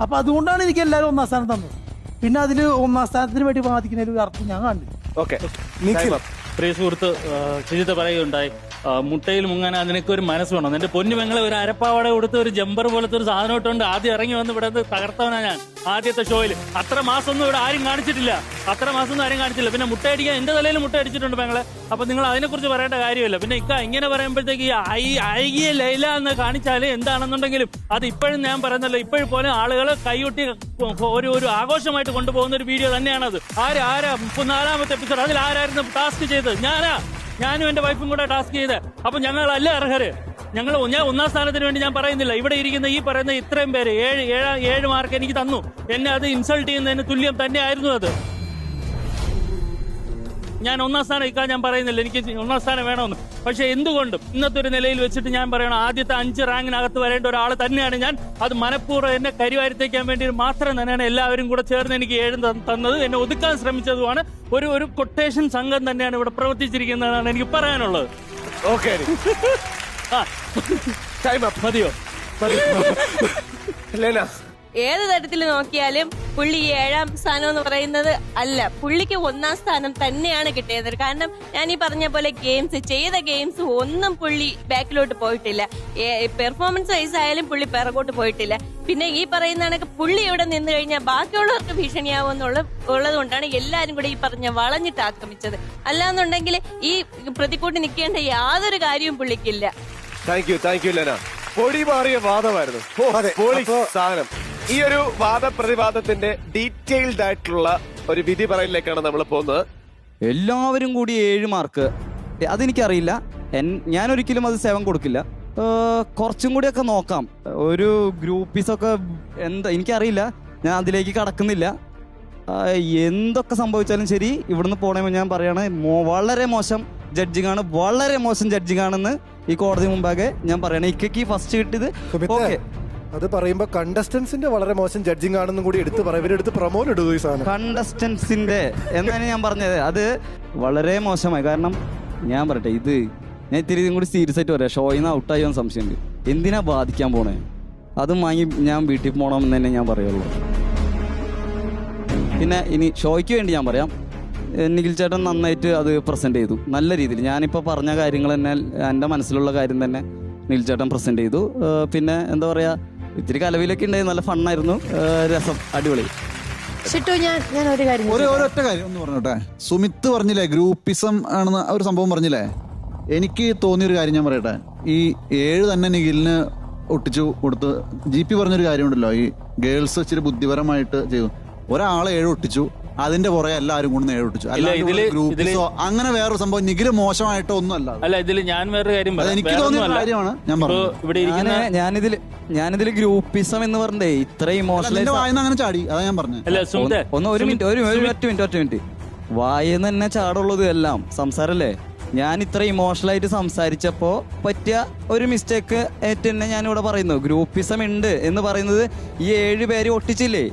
Speaker 6: അപ്പൊ അതുകൊണ്ടാണ് എനിക്ക് എല്ലാവരും 1ാം സ്ഥാനം തന്നത്. പിന്നെ അതില് 1ാം സ്ഥാനത്തിന് വേണ്ടി ബാധിക്കുന്ന ഒരു അർത്ഥം ഞാൻ കണ്ടില്ല.
Speaker 3: ഓക്കെ,
Speaker 8: പ്രിയ സുഹൃത്ത് ശുചിത പറയുകയുണ്ടായി, മുട്ടയിൽ മുങ്ങാൻ അതിനൊക്കെ ഒരു മനസ്സ് വേണം. എന്റെ പൊന്നു പെങ്ങളെ ഒരു അരപ്പാവട കൊടുത്ത് ഒരു ജമ്പർ പോലത്തെ ഒരു സാധനം ഇട്ടുകൊണ്ട് ആദ്യം ഇറങ്ങി വന്ന് ഇവിടെ തകർത്തവനാ ഞാൻ ആദ്യത്തെ ഷോയിൽ. അത്ര മാസമൊന്നും ഇവിടെ ആരും കാണിച്ചിട്ടില്ല, പിന്നെ മുട്ടയടിക്കാൻ എന്റെ തലയിൽ മുട്ട അടിച്ചിട്ടുണ്ട് പെങ്ങളെ. അപ്പൊ നിങ്ങൾ അതിനെക്കുറിച്ച് പറയേണ്ട കാര്യമില്ല. പിന്നെ ഇക്ക ഇങ്ങനെ പറയുമ്പോഴത്തേക്ക് അഴകിയ ലൈല എന്ന് കാണിച്ചാല് എന്താണെന്നുണ്ടെങ്കിലും അത് ഇപ്പോഴും ഞാൻ പറയുന്നല്ലോ, ഇപ്പോഴും പോലെ ആളുകൾ കൈയൊട്ടി ഒരു ആഘോഷമായിട്ട് കൊണ്ടുപോകുന്ന ഒരു വീഡിയോ തന്നെയാണത്. ആരാ 34ാമത്തെ എപ്പിസോഡ്, അതിൽ ആരായിരുന്നു ടാസ്ക് ചെയ്തത്? ഞാനും എന്റെ വൈഫും കൂടെ ടാസ്ക് ചെയ്ത്. അപ്പൊ ഞങ്ങളല്ല അർഹര്. ഞാൻ 1ാം സ്ഥാനത്തിന് വേണ്ടി ഞാൻ പറയുന്നില്ല. ഇവിടെ ഇരിക്കുന്ന ഈ പറയുന്ന ഇത്രയും പേര് 7 മാർക്ക് എനിക്ക് തന്നു. എന്നെ അത് ഇൻസൾട്ട് ചെയ്യുന്നതിന് തുല്യം തന്നെയായിരുന്നു അത്. ഞാൻ 1ാം സ്ഥാനം ഇക്കാൻ ഞാൻ പറയുന്നില്ല, എനിക്ക് 1ാം സ്ഥാനം വേണമെന്ന്. പക്ഷെ എന്തുകൊണ്ടും ഇന്നത്തെ ഒരു നിലയിൽ വെച്ചിട്ട് ഞാൻ പറയണം, ആദ്യത്തെ 5 റാങ്കിനകത്ത് വരേണ്ട ഒരാൾ തന്നെയാണ് ഞാൻ. അത് മനഃപൂർവ്വം എന്നെ കരിവാരിത്തേക്കാൻ വേണ്ടി മാത്രം തന്നെയാണ് എല്ലാവരും കൂടെ ചേർന്ന് എനിക്ക് 7 തന്നത്. എന്നെ ഒതുക്കാൻ ശ്രമിച്ചതുമാണ്. ഒരു കൊട്ടേഷൻ സംഘം തന്നെയാണ് ഇവിടെ പ്രവർത്തിച്ചിരിക്കുന്നതാണ് എനിക്ക് പറയാനുള്ളത്.
Speaker 3: ഓക്കെ,
Speaker 8: മതിയോ?
Speaker 7: ഏത് തരത്തിൽ നോക്കിയാലും പുള്ളി 7ാം സ്ഥാനം എന്ന് പറയുന്നത് അല്ല, പുള്ളിക്ക് 1ാം സ്ഥാനം തന്നെയാണ് കിട്ടിയത്. കാരണം ഞാൻ ഈ പറഞ്ഞ പോലെ ചെയ്ത ഗെയിംസ് ഒന്നും പുള്ളി ബാക്കിലോട്ട് പോയിട്ടില്ല. പെർഫോമൻസ് വൈസ് ആയാലും പുള്ളി പിറകോട്ട് പോയിട്ടില്ല. പിന്നെ ഈ പറയുന്ന പുള്ളി ഇവിടെ നിന്ന് കഴിഞ്ഞാൽ ബാക്കിയുള്ളവർക്ക് ഭീഷണിയാവുന്നുള്ളത് കൊണ്ടാണ് എല്ലാരും കൂടെ ഈ പറഞ്ഞ വളഞ്ഞിട്ട് ആക്രമിച്ചത്. അല്ലാന്നുണ്ടെങ്കിൽ ഈ പ്രതിക്കൂട്ടി നിൽക്കേണ്ട യാതൊരു കാര്യവും പുള്ളിക്കില്ല.
Speaker 3: Thank you Lena. പൊടി മാറിയ വാദമായിരുന്നു. സാധനം ഈ ഒരു വാദപ്രതിവാദത്തിന്റെ ഡീറ്റെയിൽഡ് ആയിട്ടുള്ള ഒരു വിധി പറയലിലേക്കാണ് നമ്മൾ പോകുന്നത്.
Speaker 4: എല്ലാവരും കൂടി 7 മാർക്ക്, അതെനിക്കറിയില്ല. ഞാൻ ഒരിക്കലും അത് 7 കൊടുക്കില്ല. കുറച്ചും കൂടിയൊക്കെ നോക്കാം. ഒരു ഗ്രൂപ്പീസൊക്കെ എന്താ എനിക്കറിയില്ല, ഞാൻ അതിലേക്ക് കടക്കുന്നില്ല. എന്തൊക്കെ സംഭവിച്ചാലും ശരി, ഇവിടുന്ന് പോണേ ഞാൻ പറയണേ, വളരെ മോശം ജഡ്ജിങ് ആണ്, വളരെ മോശം ജഡ്ജിങ് ആണെന്ന് ഈ കോടതി മുമ്പാകെ ഞാൻ പറയണേ. ഇക്കയ്ക്ക് ഫസ്റ്റ് കിട്ടിയത് ഓക്കെ.
Speaker 2: അത് പറയുമ്പോ കണ്ടസ്റ്റൻസിന്റെ വളരെ മോശം ജഡ്ജിങ് ആണെന്നും കൂടി എടുത്ത് പറയും. ഇവരെടുത്ത് പ്രൊമോട്ട് ഇടുക ഈ സാധനം.
Speaker 4: കണ്ടസ്റ്റൻസിന്റെ എന്നാണ് ഞാൻ പറഞ്ഞത്, അത് വളരെ മോശമായി. കാരണം ഞാൻ പറയട്ടെ, ഞാൻ ഇത്തിരി കൂടി സീരിയസ് ആയിട്ട് പറയാം. ഷോയിൽ നിന്ന് ഔട്ടായോ എന്ന് സംശയമുണ്ട്. എന്തിനാ ബാധിക്കാൻ പോണേ? അതും വാങ്ങി ഞാൻ വീട്ടിൽ പോകണമെന്ന് തന്നെ ഞാൻ പറയുള്ളൂ. പിന്നെ ഇനി ഷോയ്ക്ക് വേണ്ടി ഞാൻ പറയാം, നിഖിൽ ചേട്ടൻ നന്നായിട്ട് അത് പ്രസന്റ് ചെയ്തു, നല്ല രീതിയിൽ. ഞാനിപ്പോൾ പറഞ്ഞ കാര്യങ്ങൾ തന്നെ, എൻ്റെ മനസ്സിലുള്ള കാര്യം തന്നെ നിഖിൽ ചേട്ടൻ പ്രസന്റ് ചെയ്തു. പിന്നെ എന്താ പറയുക, ഇത്തിരി കലവിലൊക്കെ ഉണ്ടായി, നല്ല ഫണ്ണായിരുന്നു, രസം, അടിപൊളി.
Speaker 1: ഷിട്ടു ഞാൻ ഒരു കാര്യം
Speaker 9: ഒരൊറ്റ കാര്യം ഒന്ന് പറഞ്ഞോട്ടെ. സുമിത്ത് പറഞ്ഞില്ലേ ഗ്രൂപ്പിസം ആണെന്ന് ഒരു സംഭവം പറഞ്ഞില്ലേ, എനിക്ക് തോന്നിയൊരു കാര്യം ഞാൻ പറയട്ടെ. ഈ 7 തന്നെ നിഖിലിന് ഒട്ടിച്ചു കൊടുത്ത് GP പറഞ്ഞൊരു കാര്യമുണ്ടല്ലോ, ഈ ഗേൾസ് ഇച്ചിരി ബുദ്ധിപരമായിട്ട് ചെയ്തു. ഒരാളെ 7 ഒട്ടിച്ചു, അതിന്റെ പുറകെ എല്ലാവരും കൊണ്ട് 7 ഒട്ടിച്ചു. ഗ്രൂപ്പിസോ അങ്ങനെ വേറൊരു സംഭവം നിഖില് മോശമായിട്ടോ ഒന്നും അല്ല.
Speaker 8: ഇതിൽ ഞാൻ വേറൊരു കാര്യം
Speaker 9: എനിക്ക് തോന്നിയ കാര്യമാണ് ഞാൻ പറഞ്ഞത്.
Speaker 4: ഞാനിതിൽ ഗ്രൂപ്പിസം എന്ന് പറഞ്ഞേ ഇത്ര ഇമോഷണൽ
Speaker 9: വായന അങ്ങനെ ചാടി, അതാ ഞാൻ പറഞ്ഞത്.
Speaker 4: ഒരു മിനിറ്റ് വായന്ന് തന്നെ ചാടുള്ളത് എല്ലാം സംസാരല്ലേ. ഞാൻ ഇത്ര ഇമോഷണൽ ആയിട്ട് സംസാരിച്ചപ്പോ പറ്റിയ ഒരു മിസ്റ്റേക്ക് ആയിട്ട് തന്നെ ഞാനിവിടെ പറയുന്നു. ഗ്രൂപ്പിസം ഉണ്ട് എന്ന് പറയുന്നത് ഈ 7 പേര് ഒട്ടിച്ചില്ലേ,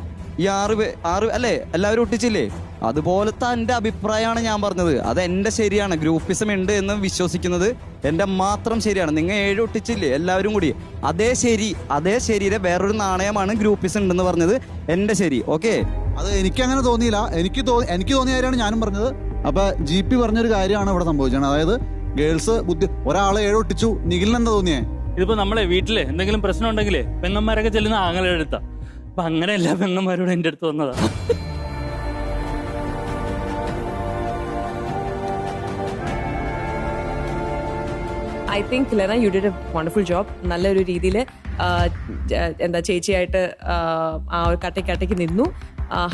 Speaker 4: ഈ 6 അല്ലേ എല്ലാവരും ഒട്ടിച്ചില്ലേ, അതുപോലത്തെ എൻ്റെ അഭിപ്രായമാണ് ഞാൻ പറഞ്ഞത്. അത് എൻ്റെ ശരിയാണ്. ഗ്രൂപ്പിസം ഉണ്ട് എന്ന് വിശ്വസിക്കുന്നത് എൻ്റെ മാത്രം ശരിയാണ്. നിങ്ങൾ 7 ഒട്ടിച്ചില്ലേ എല്ലാവരും കൂടി, അതേ ശരിയുടെ വേറൊരു നാണയമാണ് ഗ്രൂപ്പിസം ഉണ്ടെന്ന് പറഞ്ഞത് എൻ്റെ ശരി. ഓക്കെ,
Speaker 9: അത് എനിക്ക് അങ്ങനെ തോന്നിയില്ല. എനിക്ക് തോന്നിയ കാര്യമാണ് ഞാനും പറഞ്ഞത്. അപ്പൊ GP പറഞ്ഞൊരു കാര്യമാണ് ഇവിടെ സംഭവിച്ചത്. അതായത് ഗേൾസ് ഒരാളെ 7 ഒട്ടിച്ചു. നിഖിലിന് എന്താ തോന്നിയേ?
Speaker 8: ഇതിപ്പോ നമ്മളെ വീട്ടില് എന്തെങ്കിലും പ്രശ്നം ഉണ്ടെങ്കിലേ പെങ്ങന്മാരൊക്കെ ചെല്ലുന്ന ആങ്ങളുടെ അടുത്താ. അപ്പൊ അങ്ങനെ എല്ലാ പെങ്ങന്മാരോടും എന്റെ അടുത്ത് വന്നതാ.
Speaker 10: I think Lena you did A wonderful job. നല്ലൊരു രീതിയിൽ എന്താ ചേച്ചിയായിട്ട് ആ ഒരു കട്ടയ്ക്ക് നിന്നു.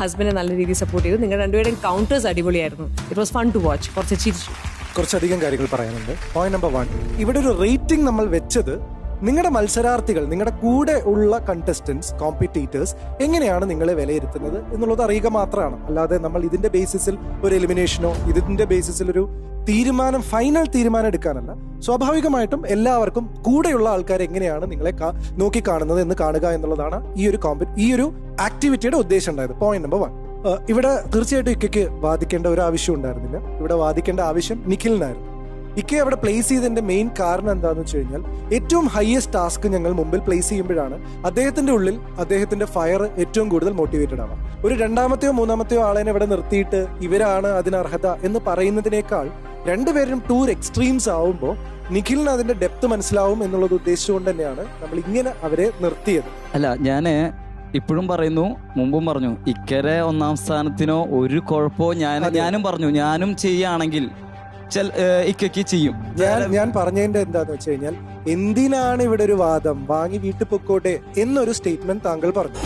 Speaker 10: ഹസ്ബൻഡിനെ നല്ല രീതിയിൽ സപ്പോർട്ട് ചെയ്തു. നിങ്ങൾ രണ്ടുപേരുടെയും കൗണ്ടേഴ്സ് അടിപൊളിയായിരുന്നു. It was fun to watch.
Speaker 2: കുറച്ചധികം കാര്യങ്ങൾ പറയാനുണ്ട്. പോയിന്റ് നമ്പർ 1, ഇവിടെ ഒരു റേറ്റിംഗ് നമ്മൾ വെച്ചത് നിങ്ങളുടെ മത്സരാർത്ഥികൾ, നിങ്ങളുടെ കൂടെ ഉള്ള കണ്ടസ്റ്റൻസ്, കോമ്പറ്റീറ്റേഴ്സ് എങ്ങനെയാണ് നിങ്ങളെ വിലയിരുത്തുന്നത് എന്നുള്ളത് അറിയുക മാത്രമാണ്. അല്ലാതെ നമ്മൾ ഇതിന്റെ ബേസിസിൽ ഒരു എലിമിനേഷനോ ഇതിന്റെ ബേസിസിൽ ഒരു ഫൈനൽ തീരുമാനം എടുക്കാനല്ല. സ്വാഭാവികമായിട്ടും എല്ലാവർക്കും കൂടെയുള്ള ആൾക്കാർ എങ്ങനെയാണ് നിങ്ങളെ നോക്കി കാണുന്നത് എന്ന് കാണുക എന്നുള്ളതാണ് ഈ ഒരു ആക്ടിവിറ്റിയുടെ ഉദ്ദേശം ഉണ്ടായത്. പോയിന്റ് നമ്പർ 1, ഇവിടെ തീർച്ചയായിട്ടും ഇക്കയ്ക്ക് വാദിക്കേണ്ട ഒരു ആവശ്യം ഉണ്ടായിരുന്നില്ല. ഇവിടെ വാദിക്കേണ്ട ആവശ്യം നിഖിലിനായിരുന്നു. ഇക്കെ അവിടെ പ്ലേസ് ചെയ്തതിന്റെ മെയിൻ കാരണം എന്താണെന്ന് വെച്ച് കഴിഞ്ഞാൽ ഏറ്റവും ഹയസ്റ്റ് ടാസ്ക് ഞങ്ങൾ മുമ്പിൽ പ്ലേസ് ചെയ്യുമ്പോഴാണ് അദ്ദേഹത്തിന്റെ ഉള്ളിൽ അദ്ദേഹത്തിന്റെ ഫയർ ഏറ്റവും കൂടുതൽ മോട്ടിവേറ്റഡ് ആവാം. ഒരു 2ാമത്തെയോ 3ാമത്തെയോ ആളെ ഇവിടെ നിർത്തിയിട്ട് ഇവരാണ് അതിന് അർഹത എന്ന് പറയുന്നതിനേക്കാൾ രണ്ടുപേരും 2 എക്സ്ട്രീംസ് ആവുമ്പോൾ നിഖിലിന് അതിന്റെ ഡെപ്ത് മനസ്സിലാവും എന്നുള്ളത് ഉദ്ദേശിച്ചുകൊണ്ട് തന്നെയാണ് നമ്മൾ ഇങ്ങനെ അവരെ നിർത്തിയത്.
Speaker 4: അല്ല, ഞാന് ഇപ്പോഴും പറയുന്നു, മുമ്പും പറഞ്ഞു, ഇക്കരെ 1ാം സ്ഥാനത്തിനോ ഒരു കുഴപ്പമോ ഞാനും പറഞ്ഞു, ഞാനും ചെയ്യുകയാണെങ്കിൽ ഇക്കയ്ക്ക് ചെയ്യും.
Speaker 2: ഞാൻ പറഞ്ഞതിന്റെ എന്താന്ന് വെച്ച് കഴിഞ്ഞാൽ, എന്തിനാണ് ഇവിടെ ഒരു വാദം, വാങ്ങി വീട്ടിൽ പൊക്കോട്ടെ എന്നൊരു സ്റ്റേറ്റ്മെന്റ് താങ്കൾ പറഞ്ഞു.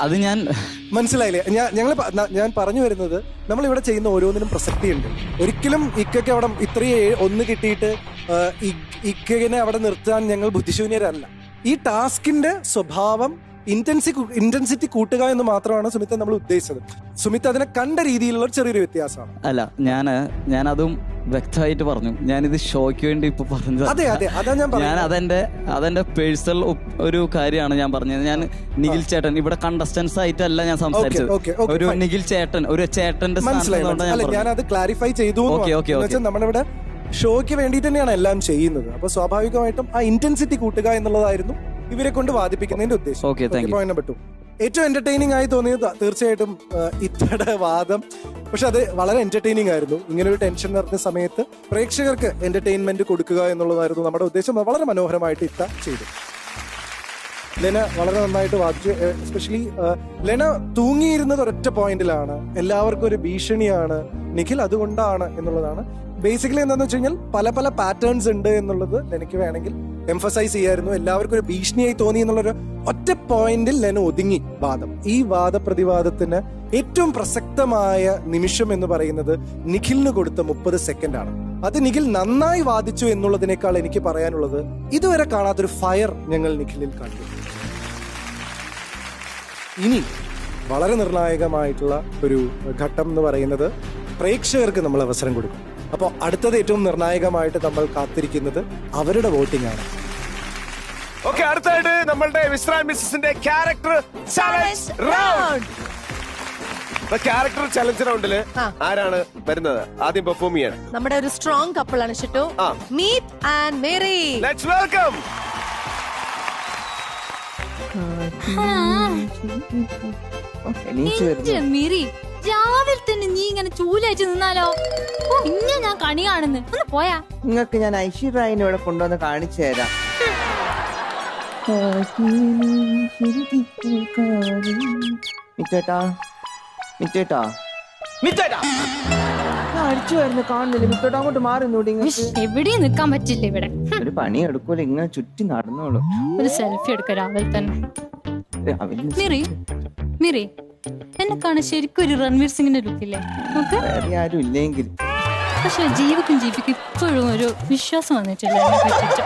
Speaker 4: അത് ഞാൻ
Speaker 2: മനസ്സിലായില്ലേ? ഞാൻ പറഞ്ഞു വരുന്നത്, നമ്മൾ ഇവിടെ ചെയ്യുന്ന ഓരോന്നിനും പ്രസക്തിയുണ്ട്. ഒരിക്കലും ഇക്കയ്ക്ക് അവിടെ ഇത്രയും 1 കിട്ടിയിട്ട് ഇക്കനെ അവിടെ നിർത്താൻ ഞങ്ങൾ ബുദ്ധിശൂന്യരല്ല. ഈ ടാസ്കിന്റെ സ്വഭാവം ഇന്റൻസിറ്റി കൂട്ടുക എന്ന് മാത്രമാണ് സുമിത്ത് നമ്മൾ ഉദ്ദേശിച്ചത്. സുമിത്ത് അതിനെ കണ്ട രീതിയിലുള്ള ചെറിയൊരു വ്യത്യാസമാണ്.
Speaker 4: അല്ല, ഞാൻ അതും വ്യക്തമായിട്ട് പറഞ്ഞു. ഞാനിത് ഷോയ്ക്ക് വേണ്ടി ഇപ്പൊ പറഞ്ഞത്.
Speaker 2: അതെ, അതാ ഞാൻ
Speaker 4: അതെന്റെ പേഴ്സണൽ ഒരു കാര്യമാണ് ഞാൻ പറഞ്ഞത്. ഞാൻ നിഖിൽ ചേട്ടൻ ഇവിടെ കണ്ടസ്റ്റൻസ് ആയിട്ടല്ല ഞാൻ സംസാരിച്ചത്. ഒരു നിഖിൽ ചേട്ടൻ, ഒരു ചേട്ടന്റെ
Speaker 2: ഞാൻ അത് ക്ലാരിഫൈ ചെയ്തു. നമ്മളിവിടെ ഷോയ്ക്ക് വേണ്ടി തന്നെയാണ് എല്ലാം ചെയ്യുന്നത്. അപ്പൊ സ്വാഭാവികമായിട്ടും ആ ഇന്റൻസിറ്റി കൂട്ടുക എന്നുള്ളതായിരുന്നു ഇവരെ കൊണ്ട് വാദിപ്പിക്കുന്നതിന്റെ ഉദ്ദേശം. പോയിന്റ് നമ്പർ 2, ഏറ്റവും എന്റർടൈനിങ് ആയി തോന്നിയത് തീർച്ചയായിട്ടും ഇത്തയുടെ വാദം. പക്ഷെ അത് വളരെ എന്റർടൈനിങ് ആയിരുന്നു. ഇങ്ങനെ ഒരു ടെൻഷൻ നിറഞ്ഞ സമയത്ത് പ്രേക്ഷകർക്ക് എന്റർടൈൻമെന്റ് കൊടുക്കുക എന്നുള്ളതായിരുന്നു നമ്മുടെ ഉദ്ദേശം. വളരെ മനോഹരമായിട്ട് ഇത്ത ചെയ്തു. ലെന വളരെ നന്നായിട്ട് വാദിച്ചു. എസ്പെഷ്യലി ലെന തൂങ്ങിയിരുന്നത് ഒരൊറ്റ പോയിന്റിലാണ്. എല്ലാവർക്കും ഒരു ഭീഷണിയാണ് നിഖിൽ, അതുകൊണ്ടാണ് എന്നുള്ളതാണ്. ബേസിക്കലി എന്താണെന്ന് വെച്ച് കഴിഞ്ഞാൽ പല പാറ്റേൺസ് ഉണ്ട് എന്നുള്ളത് എനിക്ക് വേണമെങ്കിൽ എംഫസൈസ് ചെയ്യായിരുന്നു. എല്ലാവർക്കും ഒരു ഭീഷണിയായി തോന്നി എന്നുള്ളൊരു ഒറ്റ പോയിന്റിൽ ലെന ഒതുങ്ങി വാദം. ഈ വാദപ്രതിവാദത്തിന് ഏറ്റവും പ്രസക്തമായ നിമിഷം എന്ന് പറയുന്നത് നിഖിലിന് കൊടുത്ത 30 സെക്കൻഡാണ്. അത് നിഖിൽ നന്നായി വാദിച്ചു എന്നുള്ളതിനേക്കാൾ എനിക്ക് പറയാനുള്ളത്, ഇതുവരെ കാണാത്തൊരു ഫയർ ഞങ്ങൾ നിഖിലിൽ കണ്ടു. ഇനി വളരെ നിർണായകമായിട്ടുള്ള ഒരു ഘട്ടം എന്ന് പറയുന്നത് പ്രേക്ഷകർക്ക് നമ്മൾ അവസരം കൊടുക്കും. അപ്പോൾ അടുത്തത് ഏറ്റവും നിർണായകമായിട്ട് നമ്മൾ കാത്തിരിക്കുന്നത് അവരുടെ വോട്ടിംഗ് ആണ്.
Speaker 3: ഓക്കെ, അടുത്തായിട്ട് നമ്മളുടെ മിസ്റ്റർ മിസ്സസിന്റെ character challenge round. Character challenge റൗണ്ടില് ആരാണ് വരുന്നത് ആദ്യം പെർഫോം ചെയ്യാൻ?
Speaker 1: നമ്മുടെ ഒരു സ്ട്രോങ് കപ്പിൾ ആണ് ഷിട്ടു. Meet and Mary.
Speaker 3: Let's welcome.
Speaker 11: മിറി, രാവിലെ തന്നെ നീ ഇങ്ങനെ ചൂലയച്ച് നിന്നാലോ? പിന്നെ ഞാൻ കണി കാണുന്നു. ഒന്ന് പോയാ.
Speaker 12: നിങ്ങൾക്ക് ഞാൻ ഐശ്വര്യ റായിനെ ഇവിടെ കൊണ്ടുവന്ന് കാണിച്ചു തരാം. മിറ്റേട്ടാ മിറ്റേട്ടാ മിറ്റേട്ടാ ഞാൻ അടിച്ചു വരുന്ന കാണുന്നില്ല. മിറ്റോട്ട് അങ്ങോട്ട് മാറുന്നൂടെ?
Speaker 11: എവിടെയും നിക്കാൻ പറ്റില്ല ഇവിടെ.
Speaker 12: ഒരു പണി എടുക്കൂല, ഇങ്ങനെ ചുറ്റി നടന്നോളൂ.
Speaker 11: ഒരു സെൽഫി എടുക്ക രാവിലെ തന്നെ. മിറി മിറി എന്നെ കാണാൻ ശരിക്കും ഒരു രൺവീർ സിംഗിന്റെ ലുക്കില്ലേ?
Speaker 12: വേറെ ആരും ഇല്ലെങ്കിൽ.
Speaker 11: പക്ഷെ ജീവിക്കും ഇപ്പോഴും ഒരു വിശ്വാസം വന്നിട്ടില്ല എന്നെ പറ്റിട്ട്.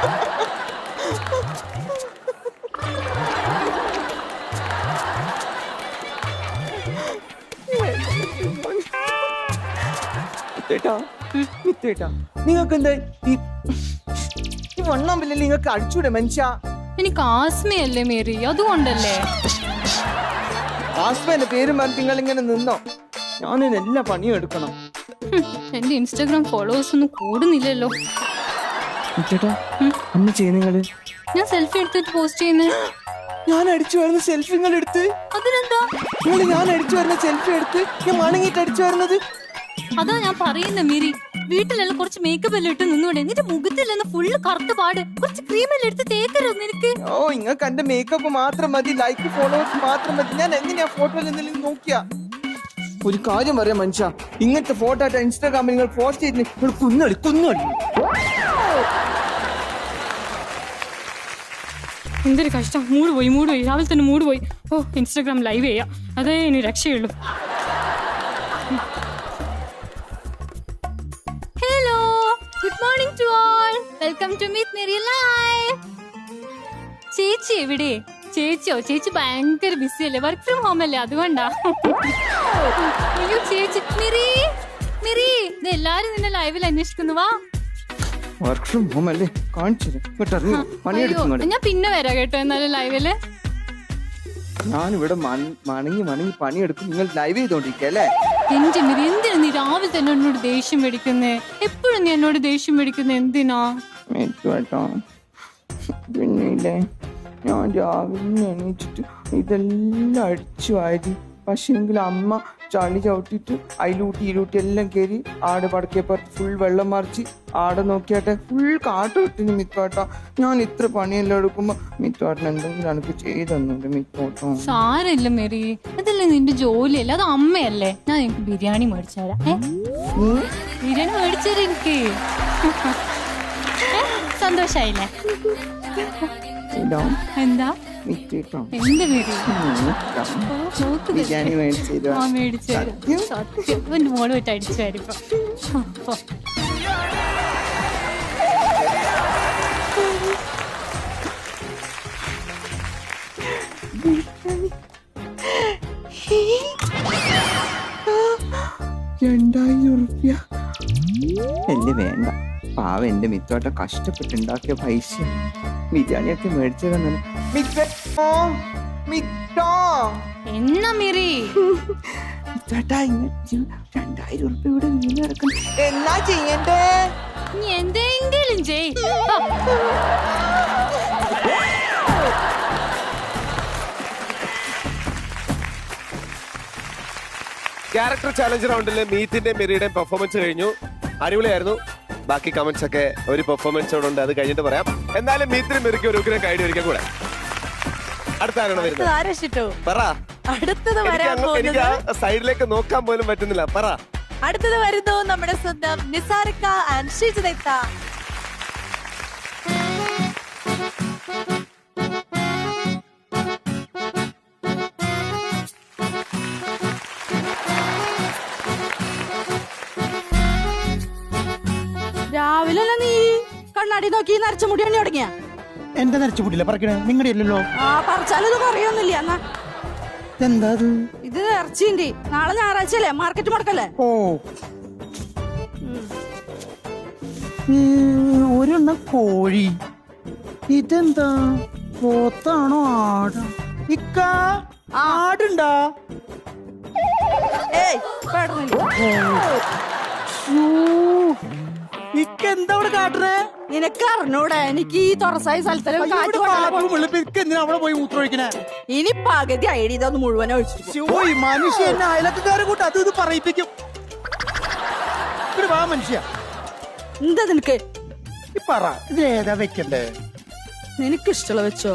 Speaker 12: നിങ്ങൾക്ക് എന്താ ഈ വണ്ണാമ്പില്ലല്ലേ? നിങ്ങൾക്ക് അടിച്ചൂടെ മനുഷ്യ?
Speaker 11: എനിക്ക് ആസ്മയല്ലേ മേരി, അതുകൊണ്ടല്ലേ.
Speaker 12: ആസ്മന്റെ പേരും പറഞ്ഞ് നിങ്ങൾ ഇങ്ങനെ നിന്നോ? ഞാനിത് എല്ലാ പണിയും എടുക്കണം.
Speaker 11: എന്റെ ഇൻസ്റ്റാഗ്രാം ഫോളോവേഴ്സ് ഒന്നും കൂടുന്നില്ലല്ലോ.
Speaker 12: അന്ന് ചെയ്യുന്നത്
Speaker 11: ഞാൻ സെൽഫി എടുത്തിട്ട് പോസ്റ്റ് ചെയ്യുന്നത്.
Speaker 12: ഞാൻ അടിച്ചു വരുന്ന സെൽഫി നിങ്ങൾ എടുത്ത്.
Speaker 11: അതിനെന്താ?
Speaker 12: ഞാൻ അടിച്ചു വരുന്ന സെൽഫി എടുത്ത് ഞാൻ മണങ്ങിട്ട് അടിച്ചു വരുന്നത്.
Speaker 11: അതാ ഞാൻ പറയുന്ന മിരി, വീട്ടിലെല്ലാം കുറച്ച് മേക്കപ്പ് എല്ലാം ഇട്ട് നിന്നൂടെ? നിന്റെ മുഖത്തില്ലെന്ന് ഫുള്ള് കറുത്ത പാട്, കുറച്ച് ക്രീമെല്ലാം എടുത്ത് തേക്കരുത് നിനക്ക്?
Speaker 12: ഓ, നിങ്ങൾക്ക് എന്റെ മേക്കപ്പ് മാത്രം മതി, ലൈക്ക് ഫോളോവേഴ്സ് മാത്രം മതി. ഞാൻ എങ്ങനെയാ ഫോട്ടോയിൽ എന്തെങ്കിലും നോക്കിയാ? ഒരു കാര്യം പറയാം മനുഷ്യ, ഇങ്ങനത്തെ ഫോട്ടോ ആയിട്ട് ഇൻസ്റ്റാഗ്രാമിൽ നിങ്ങൾ പോസ്റ്റ് ചെയ്തിട്ട് കുന്നളി
Speaker 11: എന്തൊരു കഷ്ടം. മൂഡ് പോയി രാവിലെ തന്നെ മൂഡ് പോയി. ഓ, ഇൻസ്റ്റാഗ്രാം ലൈവ് ചെയ്യാം, അതേ ഇനി രക്ഷയുള്ളൂ. Hello, good morning to all. Welcome to Meet Mary live. ചേച്ചി എവിടെ? ചേച്ചി ഭയങ്കര ബിസി അല്ലേ? വർക്ക് ഫ്രം ഹോം അല്ലേ? അതുകൊണ്ടാ. അയ്യോ ചേച്ചി, മിറി എല്ലാരും നിന്നെ ലൈവിൽ അന്വേഷിക്കുന്നു. വാ.
Speaker 12: വർക്ക് ഫ്രം ഹോം അല്ലേ? കാണിച്ചു
Speaker 11: ഞാൻ പിന്നെ വരാം കേട്ടോ. എന്നാലും ലൈവില്
Speaker 12: ഞാനിവിടെ മണങ്ങി പണിയെടുക്കും, നിങ്ങൾ ലൈവ് ചെയ്തോണ്ടിരിക്കല്ലേ?
Speaker 11: എന്റെ മിറി, എന്തിനാ നീ രാവിലെ തന്നെ എന്നോട് ദേഷ്യം മേടിക്കുന്നേ? എപ്പോഴും നീ എന്നോട് ദേഷ്യം മേടിക്കുന്നേ എന്തിനാ?
Speaker 12: പിന്നില്ലേ, ഞാൻ രാവിലെ എണീച്ചിട്ട് ഇതെല്ലാം അടിച്ചു വാരി. പക്ഷേങ്കിൽ അമ്മ ചളി ചവിട്ടിട്ട് അതിലൂട്ടി എല്ലാം കയറി ആടെ പടക്കിയപ്പുറത്ത് ഫുൾ വെള്ളം മറിച്ച് ആടെ നോക്കിയാട്ടെ ഫുൾ കാട്ട് വിട്ടിന് മിത്തോട്ടാ. ഞാൻ ഇത്ര പണിയെല്ലാം എടുക്കുമ്പോ മിത്തോട്ടൻ എന്തെങ്കിലും എനിക്ക് ചെയ്തൊന്നുണ്ട് മിത്തോട്ടോ?
Speaker 11: സാരമില്ല മേരി, അതല്ലേ നിന്റെ ജോലിയല്ലേ, അത് അമ്മയല്ലേ. ഞാൻ എനിക്ക് ബിരിയാണി മേടിച്ചുതരാം. ബിരിയാണി മേടിച്ചുതരാം എനിക്ക്. സന്തോഷായില്ലേ? എന്താ എന്ത് മേരി?
Speaker 12: ബിരിയാണി മേടിച്ചു
Speaker 11: സത്യം എന്റെ മോള് വിട്ട് അടിച്ചു വരുമ്പോ.
Speaker 12: $2000 എന്റെ വേണ്ട, പാവം എന്റെ മിത്തോട്ട കഷ്ടപ്പെട്ടുണ്ടാക്കിയ പൈസ ബിരിയാണിയൊക്കെ മേടിച്ചതെന്നു.
Speaker 11: എന്നാ മിറി
Speaker 12: ചേട്ടാ, $2000 വീണിറക്കണം. എന്നാ ചെയ്യണ്ടേ?
Speaker 11: നീ എന്തെങ്കിലും ചെയ്.
Speaker 3: ക്യാരക്ടർ ചാലഞ്ച് റൗണ്ടില് മീത്തിന്റെ മെറിയുടെയും പെർഫോമൻസ് കഴിഞ്ഞു. അടിപൊളിയായിരുന്നു. ബാക്കി കമന്റ്സ് ഒക്കെ ഒരു പെർഫോമൻസോടുണ്ട്, അത് കഴിഞ്ഞിട്ട് പറയാം. എന്നാലും മീത്തിന് മെറിക്ക് ഒരു ഉഗ്രം കൈഡി ഒരിക്കൽ കൂടെ. അടുത്താണ് വരുന്നത്. പറ. എനിക്ക് ആ സൈഡിലേക്ക് നോക്കാൻ പോലും പറ്റുന്നില്ല. പറ.
Speaker 1: അടുത്തത് വരുന്നു നമ്മുടെ സ്വന്തം നിസാരിക്ക ആൻഡ് ഷിജിത.
Speaker 5: രാവിലെ നീ കണ്ണാടി നോക്കി നരച്ച മുടി പണി തുടങ്ങിയ?
Speaker 6: എന്റെ നരച്ച മുടിയില്ല പറക്കണേ, നിങ്ങളുടെ അല്ലല്ലോ.
Speaker 5: ആ, പറിച്ചാലൊന്നും അറിയൊന്നുമില്ല. എന്നാ
Speaker 6: എന്താ
Speaker 5: ഇത്? ഇറച്ചിന്റെ നാളെ ഞായറാഴ്ച അല്ലേ, മാർക്കറ്റ് മുടക്കല്ലേ?
Speaker 6: ഓ, ഒരെണ്ണം കോഴി. ഇതെന്താ, പോത്താണോ ആടാ? ഇക്ക ആടുണ്ടാ? ഇക്ക എന്താ അവിടെ കാട്ടണേ?
Speaker 5: നിനക്ക് അറിഞ്ഞൂടെ? എനിക്ക് ഈ തുറസായ സ്ഥലത്തിലും
Speaker 6: അവിടെ പോയി മൂത്രമൊഴിക്കണേ?
Speaker 5: ഇനി പകുതി ഐഡി ഇതൊന്ന് മുഴുവൻ ഒഴിച്ചു.
Speaker 6: മനുഷ്യ എന്നെ അയലക്കാരെ കൂട്ട് അത് ഇത് പറയിപ്പിക്കും. വാ മനുഷ്യ,
Speaker 5: എന്താ നിനക്ക്?
Speaker 6: പറ, ഇത് ഏതാ വെക്കണ്ടേ?
Speaker 5: നിനക്ക് ഇഷ്ടമുള്ള വെച്ചോ.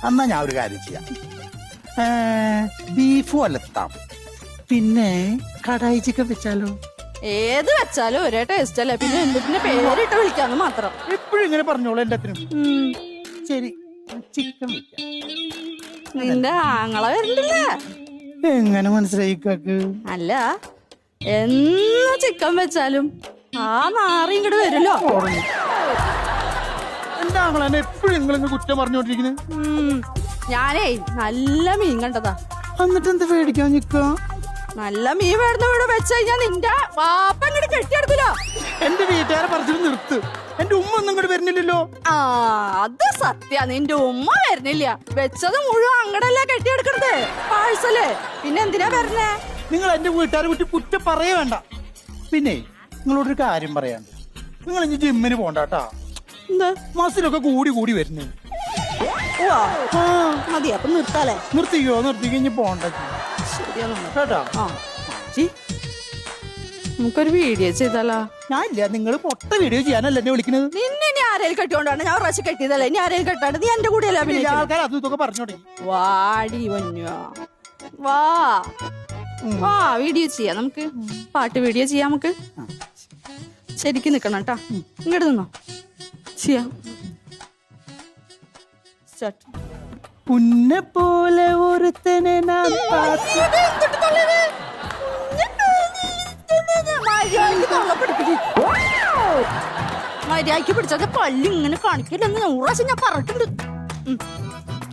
Speaker 6: എന്നാ ഞാൻ ഒരു കാര്യം ചെയ്യാം, ബീഫ് വലത്താം, പിന്നെ കടായി ചിക്കൻ വെച്ചാലോ?
Speaker 5: ഏത് വെച്ചാലും ഒരേ ടേസ്റ്റ് അല്ലേ, പിന്നെ എന്തിന്റെ പേരിട്ട് വിളിക്കാന്ന് മാത്രം.
Speaker 6: എപ്പോഴും ഇങ്ങനെ പറഞ്ഞോളൂ എല്ലാത്തിനും. ശരി, ചിക്കൻ വെക്കാം.
Speaker 5: നിന്റെ ആങ്ങളെ വരണ്ടില്ലേ?
Speaker 6: എങ്ങനെ മനസ്സിലായി കാക്ക്?
Speaker 5: അല്ല, എന്ന് ചിക്കൻ വെച്ചാലും ആ നാറി ഇങ്ങോട്ട് വരുമല്ലോ.
Speaker 6: എന്റെ ആങ്ങളെ എപ്പോഴും നിങ്ങളിന്ന് കുറ്റം പറഞ്ഞോണ്ടിരിക്കുന്നത്.
Speaker 5: ഞാനേ നല്ല മീൻ കണ്ടതാ.
Speaker 6: എന്നിട്ട് എന്ത് പേടിക്കാൻ നിക്ക?
Speaker 5: നല്ല മീൻ വരുന്ന ഇവിടെ വെച്ച് കഴിഞ്ഞാൽ നിന്റെ വാപ്പ ഇങ്ങോട്ട് കെട്ടിയെടുക്കില്ല.
Speaker 6: എന്റെ വീട്ടുകാരെ പറിച്ചിട്ട് നിർത്ത്. എന്റെ ഉമ്മ ഒന്നും ഇങ്ങോട്ട് വരുന്നില്ലല്ലോ.
Speaker 5: ആ, അത് സത്യ, നിന്റെ ഉമ്മ വരുന്നില്ല. വെച്ചത് മുഴുവൻ അങ്ങടല്ലേ കെട്ടിയെടുക്കണത്, പാഴ്സല്. പിന്നെ എന്തിനാ വരുന്നേ?
Speaker 6: നിങ്ങൾ എന്റെ വീട്ടുകാരെ കുറ്റി കുറ്റം പറയേ വേണ്ട. പിന്നെ നിങ്ങളോടൊരു കാര്യം പറയാണ്ട്, നിങ്ങൾ ഇനി ജിമ്മിന് പോണ്ടാട്ടാ.
Speaker 5: എന്താ
Speaker 6: മസിലൊക്കെ കൂടി കൂടി വരുന്നു.
Speaker 5: മതി, അപ്പൊ നിർത്താലേ?
Speaker 6: നിർത്തിക്കോ ഇനി പോണ്ട കേട്ടാ.
Speaker 5: നമുക്കൊരു വീഡിയോ ചെയ്താലോ?
Speaker 6: ഞാൻ ഇല്ല, നിങ്ങൾ പൊട്ട വീഡിയോ ചെയ്യാനല്ല എന്നെ വിളിക്കുന്നത്.
Speaker 5: നിന്നെ ഇനി ആരെയും കെട്ടിക്കൊണ്ടാണ്? ഞാൻ പ്രാവശ്യം കെട്ടിയതല്ലേ, ഇനി ആരെയും കെട്ടാണ്ട് നീ എന്റെ കൂടെ അല്ല.
Speaker 6: ആൾക്കാർ അതും ഇതൊക്കെ പറഞ്ഞോട്ടെ.
Speaker 5: വാടി വഞ്ഞോ, വാ വീഡിയോ ചെയ്യാം നമുക്ക്. പാട്ട് വീഡിയോ ചെയ്യാം നമുക്ക്. ശരിക്കും നിക്കണം കേട്ടാ, ഇങ്ങോട്ട് നിന്നോ. ചെയ്യാം.
Speaker 6: പുന്നെ പോലെ ഒരുത്തനെ
Speaker 5: മര്യാദക്ക് പിടിച്ചത് പള്ളി ഇങ്ങനെ കാണിക്കില്ലെന്ന് 100 പ്രാവശ്യം ഞാൻ പറഞ്ഞിട്ടുണ്ട്.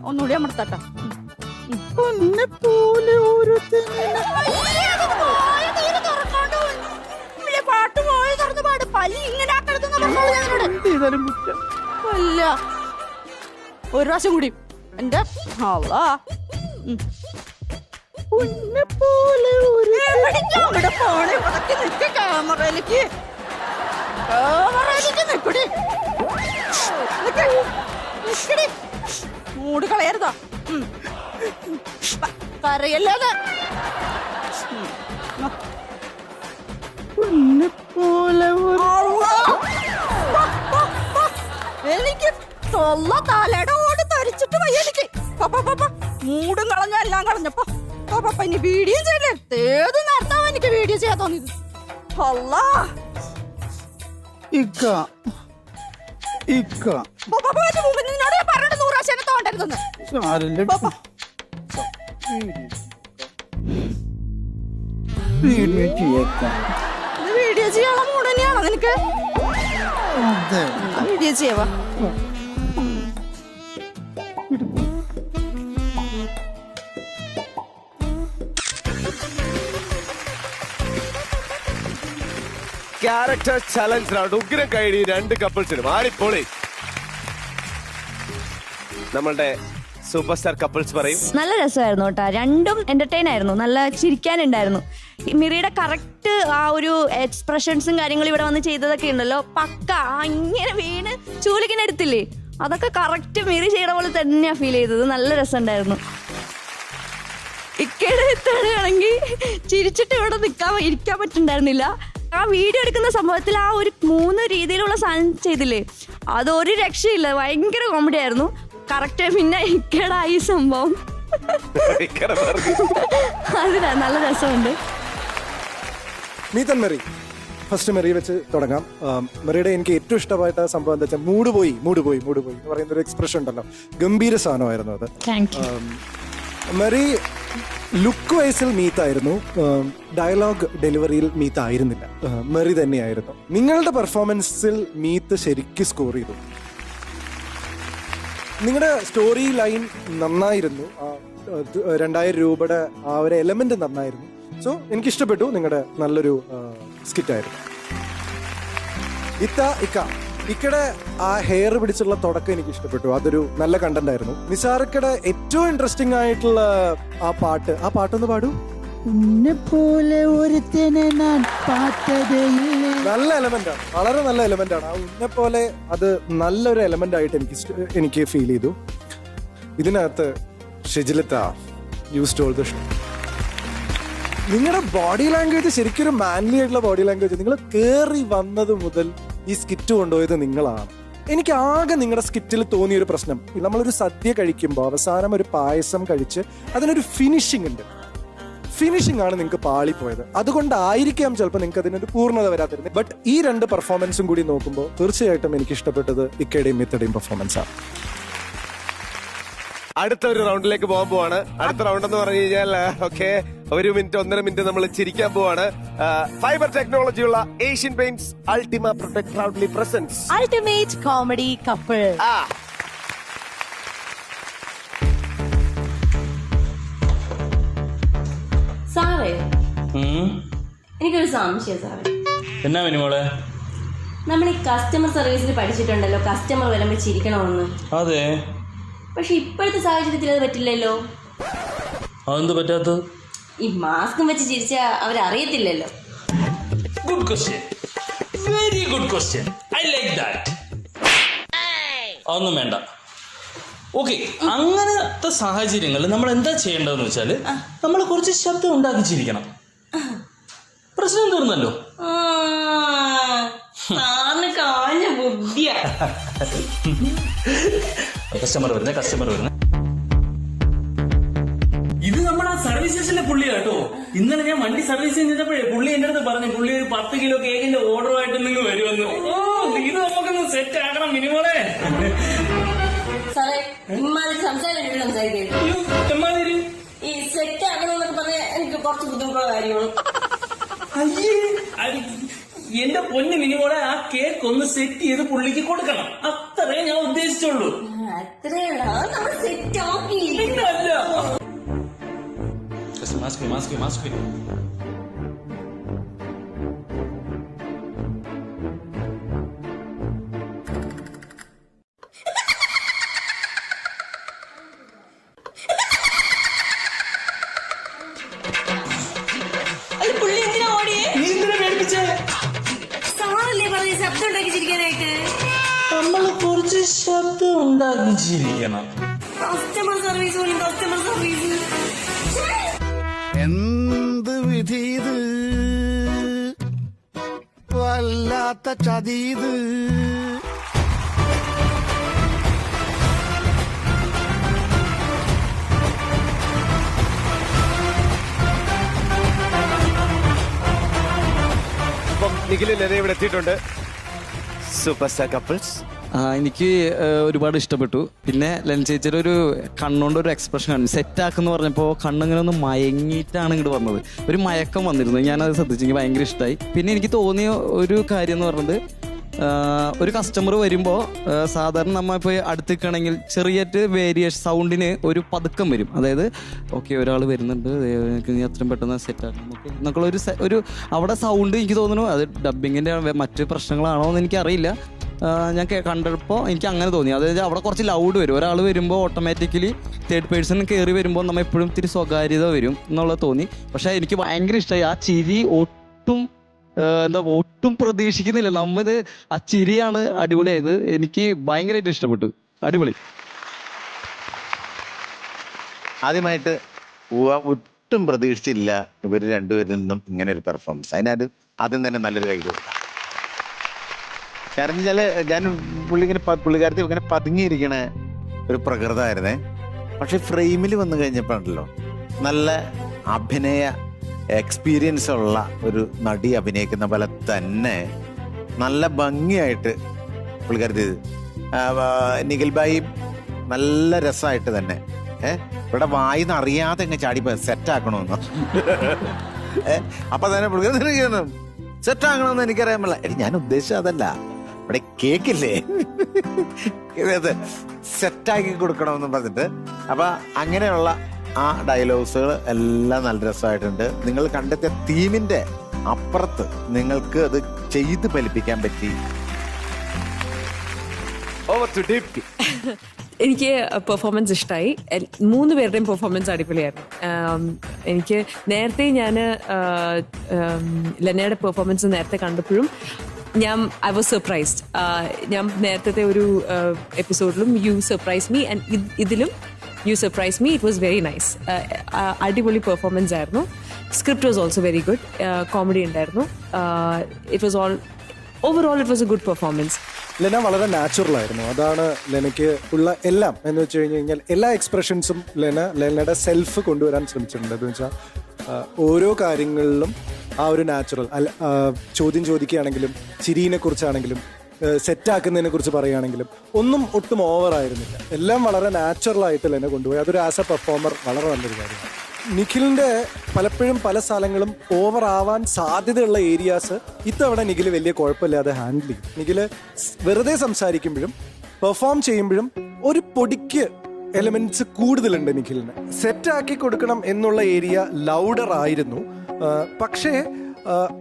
Speaker 5: ഒന്നുകൂടി അമർത്താട്ടോ.
Speaker 6: പുന്നെ പോലെ
Speaker 5: പാട്ട് പോയി തുറന്ന് പാട്, പള്ളി ഇങ്ങനെ അല്ല. ഒരു പ്രാവശ്യം കൂടി എന്റെ ക്യാമറയിലേക്ക് മൂട് കളയരുതാ. കരയല്ലാതെ എനിക്ക് തൊള്ള തലയുടെ ഓട് തരിച്ചിട്ട് വയ്യ എനിക്ക്. മൂടും കളഞ്ഞ എല്ലാം കളഞ്ഞപ്പോ ഇനി വീഡിയോ ചെയ്യല്ലേ? ഏത് നേരത്താവും എനിക്ക് വീഡിയോ ചെയ്യാൻ തോന്നിയത്. നിന്നോട് പറഞ്ഞിട്ട് 100 പ്രാവശ്യം എന്നെ തോണ്ടരുതെന്ന്. വീഡിയോ ചെയ്യാനുള്ള മൂഡ് തന്നെയാണോ നിനക്ക്? വീഡിയോ ചെയ്യാവാ.
Speaker 3: ക്യാരക്ടർ ചലഞ്ച് റൗണ്ട് ഉഗ്രം കൈഡി 2 കപ്പിൾസിനും ആടിപ്പൊളി. നമ്മളുടെ സൂപ്പർ സ്റ്റാർ കപ്പിൾസ് പറയും.
Speaker 13: നല്ല രസമായിരുന്നു കേട്ടോ, രണ്ടും എന്റർടൈൻ ആയിരുന്നു, നല്ല ചിരിക്കാനുണ്ടായിരുന്നു. മിറിയുടെ കറക്റ്റ് ആ ഒരു എക്സ്പ്രഷൻസും കാര്യങ്ങളും ഇവിടെ വന്ന് ചെയ്തതൊക്കെ ഉണ്ടല്ലോ, പക്ക ഇങ്ങനെ വീണ് ചൂലിങ്ങനെ എടുത്തില്ലേ, അതൊക്കെ കറക്റ്റ് മിറി ചെയ്യണ പോലെ തന്നെയാ ഫീൽ ചെയ്തത്. നല്ല രസമുണ്ടായിരുന്നു. ഇക്കയുടെ എത്താണെങ്കിൽ ചിരിച്ചിട്ട് ഇവിടെ ഇരിക്കാൻ പറ്റുന്നുണ്ടായിരുന്നില്ല. ആ വീഡിയോ എടുക്കുന്ന സംഭവത്തിൽ ആ ഒരു 3 രീതിയിലുള്ള സാധനം ചെയ്തില്ലേ, അതൊരു രക്ഷയില്ല, ഭയങ്കര കോമഡി ആയിരുന്നു. കറക്റ്റ്. പിന്നെ ഇക്കയുടെ ഈ സംഭവം അതിനാ നല്ല രസമുണ്ട്.
Speaker 2: മീത്തൻ മെറി, ഫസ്റ്റ് മെറി വെച്ച് തുടങ്ങാം. മെറിയുടെ എനിക്ക് ഏറ്റവും ഇഷ്ടമായിട്ട് സംഭവം എന്താ വെച്ചാൽ മൂഡ് പോയി എന്ന് പറയുന്ന ഒരു എക്സ്പ്രഷൻ ഉണ്ടല്ലോ, ഗംഭീര സാധനമായിരുന്നു അത്. മെറി ലുക്ക് വൈസിൽ മീത്തായിരുന്നു, ഡയലോഗ് ഡെലിവറിയിൽ മീത്ത് ആയിരുന്നില്ല, മെറി തന്നെയായിരുന്നു. നിങ്ങളുടെ പെർഫോമൻസിൽ മീത്ത് ശരിക്കും സ്കോർ ചെയ്തു. നിങ്ങളുടെ സ്റ്റോറി ലൈൻ നന്നായിരുന്നു, 2000 രൂപയുടെ ആ ഒരു എലമെന്റ് നന്നായിരുന്നു. സോ എനിക്ക് ഇഷ്ടപ്പെട്ടു, നിങ്ങളുടെ നല്ലൊരു സ്കിറ്റായിരുന്നു. ഇക്കടെ ആ ഹെയർ പിടിച്ചുള്ള തുടക്കം എനിക്ക് ഇഷ്ടപ്പെട്ടു, അതൊരു നല്ല കണ്ടന്റ് ആയിരുന്നു. നിസാർക്കടെ ഏറ്റവും ഇൻട്രസ്റ്റിംഗ് ആയിട്ടുള്ള ആ പാട്ടൊന്ന് പാടൂ. നല്ല എലമെന്റ് ആണ്, വളരെ നല്ല എലമെന്റ് ആണ്. ആ ഉന്നെ പോലെ അത് നല്ലൊരു എലമെന്റ് ആയിട്ട് എനിക്ക് ഫീൽ ചെയ്തു. ഇതിനകത്ത് ഷിജിലത്ത യു സ്റ്റോൾ ദ ഷോ. നിങ്ങളുടെ ബോഡി ലാംഗ്വേജ് ശരിക്കും ഒരു മാൻലി ആയിട്ടുള്ള ബോഡി ലാംഗ്വേജ്. നിങ്ങൾ കേറി വന്നത് മുതൽ ഈ സ്കിറ്റ് കൊണ്ടുപോയത് നിങ്ങളാണ്. എനിക്ക് ആകെ നിങ്ങളുടെ സ്കിറ്റിൽ തോന്നിയൊരു പ്രശ്നം, നമ്മളൊരു സദ്യ കഴിക്കുമ്പോൾ അവസാനം ഒരു പായസം കഴിച്ച് അതിനൊരു ഫിനിഷിംഗ് ഉണ്ട്. ഫിനിഷിംഗ് ആണ് നിങ്ങൾക്ക് പാളിപ്പോയത്. അതുകൊണ്ടായിരിക്കാം ചിലപ്പോൾ നിങ്ങൾക്ക് അതിനൊരു പൂർണ്ണത വരാതിരുന്നത്. ബട്ട് ഈ 2 പെർഫോമൻസും കൂടി നോക്കുമ്പോൾ തീർച്ചയായിട്ടും എനിക്ക് ഇഷ്ടപ്പെട്ടത് ഇക്കയുടെയും മിത്തയുടെയും പെർഫോമൻസ് ആണ്.
Speaker 3: അടുത്ത ഒരു റൗണ്ടിലേക്ക് പോകാൻ പോവാണ്. അടുത്ത റൗണ്ട് എന്ന് പറഞ്ഞു കഴിഞ്ഞാൽ ഓക്കെ 1 മിനിറ്റ് 1.5 മിനിറ്റ് നമ്മൾ ചിരിക്കാൻ പോവാണ്. ഫൈബർ ടെക്നോളജി ഉള്ള Asian paints Altima protect proudly presence
Speaker 1: ultimate comedy couple.
Speaker 7: സാറേ എനിക്കൊരു സംശയം സാറേ.
Speaker 8: എന്നാ മിനിമോളെ?
Speaker 7: നമ്മൾ ഈ കസ്റ്റമർ സർവീസിൽ പഠിച്ചിട്ടുണ്ടല്ലോ കസ്റ്റമർ വരുമ്പോൾ ചിരിക്കണമെന്ന്.
Speaker 8: അതെ.
Speaker 7: പക്ഷെ ഇപ്പോഴത്തെ സാഹചര്യത്തിൽ അത് പറ്റില്ലല്ലോ.
Speaker 8: അതെന്ത് പറ്റാത്തത്?
Speaker 7: ഈ മാസ്കും വെച്ച് ചിരിച്ചാ അവരറിയത്തില്ലല്ലോ.
Speaker 8: Good question, very good question, I like that. അതൊന്നും വേണ്ട. ഓക്കെ, അങ്ങനത്തെ സാഹചര്യങ്ങളിൽ നമ്മൾ എന്താ ചെയ്യേണ്ടതെന്ന് വെച്ചാൽ നമ്മൾ കുറച്ച് ശബ്ദം ഉണ്ടാക്കി ചിരിക്കണം. പ്രശ്നം തീർന്നല്ലോ.
Speaker 7: കാഞ്ഞ ബുദ്ധിയാ.
Speaker 8: കസ്റ്റമർ വരുന്നേ. ഇത് നമ്മുടെ സർവീസ് സ്റ്റേഷനിലെ പുള്ളിയാ കേട്ടോ. ഇന്നലെ ഞാൻ വണ്ടി സർവീസ് ചെയ്തപ്പോഴേ പുള്ളി എന്റെ അടുത്ത് പറഞ്ഞു പുള്ളി ഒരു 10 കിലോ കേക്കിന്റെ ഓർഡറുമായിട്ട് നിങ്ങൾ വരുമെന്ന്. ഇത് നമുക്കൊന്ന് സെറ്റ് ആക്കണം മിനിമോളെ.
Speaker 7: സാറേ സംസാരിക്കരുത്. ഈ സെറ്റ് ആക്കണമെന്നൊക്കെ പറഞ്ഞാൽ എനിക്ക് കുറച്ച് ബുദ്ധിമുട്ടുള്ള കാര്യമാണ്.
Speaker 8: എന്റെ പൊന്ന് മിനിമോളെ, ആ കേക്ക് ഒന്ന് സെറ്റ് ചെയ്ത് പുള്ളിക്ക് കൊടുക്കണം. അത്രേ ഞാൻ ഉദ്ദേശിച്ചുള്ളൂ. മാസ്ക് നമ്മൾ കുറച്ച് ശബ്ദം ഉണ്ടാക്കി ചിരിക്കണം.
Speaker 7: Customer service.
Speaker 14: എന്ത് വിധി ഇത്, വല്ലാത്ത ചതീത്.
Speaker 3: ഇപ്പം നിഖിലും ഇവിടെ എത്തിയിട്ടുണ്ട്. Super star couples.
Speaker 4: എനിക്ക് ഒരുപാട് ഇഷ്ടപ്പെട്ടു. പിന്നെ ചേച്ചിയുടെ ഒരു കണ്ണുകൊണ്ട് ഒരു എക്സ്പ്രഷൻ കാണും. സെറ്റാക്കെന്ന് പറഞ്ഞപ്പോൾ കണ്ണിങ്ങനെ ഒന്ന് മയങ്ങിയിട്ടാണ് ഇങ്ങോട്ട് വന്നത്. ഒരു മയക്കം വന്നിരുന്നു. ഞാനത് ശ്രദ്ധിച്ചു. എനിക്ക് ഭയങ്കര ഇഷ്ടമായി. പിന്നെ എനിക്ക് തോന്നിയ ഒരു കാര്യം എന്ന് പറഞ്ഞത്, ഒരു കസ്റ്റമർ വരുമ്പോൾ സാധാരണ നമ്മൾ ഇപ്പോൾ അടുത്തിക്കണമെങ്കിൽ ചെറിയായിട്ട് വേരിയേഷൻ സൗണ്ടിന് ഒരു പതുക്കം വരും. അതായത് ഓക്കെ ഒരാൾ വരുന്നുണ്ട്, നീ അത്രയും പെട്ടെന്ന് സെറ്റാക്കണം നമുക്ക് എന്നൊക്കെയുള്ള ഒരു അവിടെ സൗണ്ട് എനിക്ക് തോന്നുന്നു. അത് ഡബ്ബിങ്ങിൻ്റെ മറ്റ് പ്രശ്നങ്ങളാണോ എന്ന് എനിക്കറിയില്ല. ഞാൻ കണ്ടപ്പോൾ എനിക്ക് അങ്ങനെ തോന്നി. അതായത് അവിടെ കുറച്ച് ലൗഡ് വരും. ഒരാൾ വരുമ്പോൾ ഓട്ടോമാറ്റിക്കലി തേർഡ് പേഴ്സൺ കയറി വരുമ്പോൾ നമ്മൾ എപ്പോഴും ഇത്തിരി സ്വകാര്യത വരും എന്നുള്ളത് തോന്നി. പക്ഷേ എനിക്ക് ഭയങ്കര ഇഷ്ടമായി. ആ ചിരി ഒട്ടും പ്രതീക്ഷിക്കുന്നില്ല. നമ്മത് ആ ചിരിയാണ് അടിപൊളിയായത്. എനിക്ക് ഭയങ്കരമായിട്ട് ഇഷ്ടപ്പെട്ടു. അടിപൊളി.
Speaker 14: ആദ്യമായിട്ട് ഒട്ടും പ്രതീക്ഷിച്ചില്ല ഇവർ രണ്ടുപേരിൽ നിന്നും ഇങ്ങനെ ഒരു പെർഫോമൻസ്. അതിനത് ആദ്യം തന്നെ നല്ലൊരു കൈ കൊടുക്കാം. കാരണം വെച്ചാൽ ഞാൻ പുള്ളിക്കാരത്തി ഇങ്ങനെ പതുങ്ങിയിരിക്കണ ഒരു പ്രകൃതമായിരുന്നേ. പക്ഷെ ഫ്രെയിമിൽ വന്നു കഴിഞ്ഞപ്പോഴല്ലോ നല്ല അഭിനയ എക്സ്പീരിയൻസ് ഉള്ള ഒരു നടി അഭിനയിക്കുന്ന പോലെ തന്നെ നല്ല ഭംഗിയായിട്ട് പുള്ളിക്കാരത്തി നിഖിൽ ഭായി നല്ല രസമായിട്ട് തന്നെ ഇവിടെ വായിന്ന് അറിയാതെ അങ്ങ് ചാടിപ്പോ സെറ്റാക്കണമെന്ന് അപ്പൊ തന്നെ പുള്ളിക്കാരത്തി സെറ്റാക്കണമെന്ന് എനിക്കറിയാൻ പറ്റില്ല. ഞാൻ ഉദ്ദേശിച്ചത് അതല്ല, ഇവിടെ കേക്കില്ലേ സെറ്റാക്കി കൊടുക്കണമെന്ന് പറഞ്ഞിട്ട്. അപ്പൊ അങ്ങനെയുള്ള ആ ഡയലോഗ്സുകൾ എല്ലാം നല്ല രസമായിട്ടുണ്ട്. നിങ്ങൾ കണ്ടെത്തിയ തീമിന്റെ അപ്പുറത്ത് നിങ്ങൾക്ക് അത് ചെയ്ത് ഫലിപ്പിക്കാൻ പറ്റി.
Speaker 10: എനിക്ക് പെർഫോമൻസ് ഇഷ്ടമായി. 3 പേരുടെയും പെർഫോമൻസ് അടിപൊളിയായിരുന്നു. എനിക്ക് നേരത്തെ ഞാൻ ലെനയുടെ പെർഫോമൻസ് നേരത്തെ കണ്ടപ്പോഴും I was surprised. ഞാൻ നേരത്തെ ഒരു എപ്പിസോഡിലും യു സർപ്രൈസ് മീ ആൻഡ് ഇതിലും you surprise me. It was very nice. അടിപൊളി പെർഫോമൻസ് ആയിരുന്നു. Script was also very good. Comedy ഉണ്ടായിരുന്നു. It was overall it was a good performance.
Speaker 2: Lena വളരെ നാച്ചുറൽ ആയിരുന്നു. അതാണ് ലെനയ്ക്ക് ഉള്ള എല്ലാം എന്ന് വെച്ച് കഴിഞ്ഞാൽ എല്ലാ എക്സ്പ്രഷൻസും ലെനയുടെ സെൽഫ് കൊണ്ടുവരാൻ ശ്രമിച്ചിട്ടുണ്ട്. എന്ന് വെച്ചാൽ ഓരോ കാര്യങ്ങളിലും ആ ഒരു നാച്ചുറൽ ചോദ്യം ചോദിക്കുകയാണെങ്കിലും ചിരിനെ കുറിച്ചാണെങ്കിലും സെറ്റാക്കുന്നതിനെ കുറിച്ച് പറയുകയാണെങ്കിലും ഒന്നും ഒട്ടും ഓവർ ആയിരുന്നില്ല. എല്ലാം വളരെ നാച്ചുറലായിട്ട് ലെന കൊണ്ടുപോയി. അതൊരു ആസ് എ പെർഫോമർ വളരെ നല്ലൊരു കാര്യമാണ്. നിഖിലിന്റെ പലപ്പോഴും പല സ്ഥലങ്ങളും ഓവർ ആവാൻ സാധ്യതയുള്ള ഏരിയാസ് ഇത്തവണ നിഖിൽ വലിയ കുഴപ്പമില്ലാതെ ഹാൻഡിൽ ചെയ്യും. നിഖില് വെറുതെ സംസാരിക്കുമ്പോഴും പെർഫോം ചെയ്യുമ്പോഴും ഒരു പൊടിക്ക് എലിമെന്റ്സ് കൂടുതലുണ്ട് നിഖിലിന്. സെറ്റാക്കി കൊടുക്കണം എന്നുള്ള ഏരിയ ലൗഡർ ആയിരുന്നു. പക്ഷേ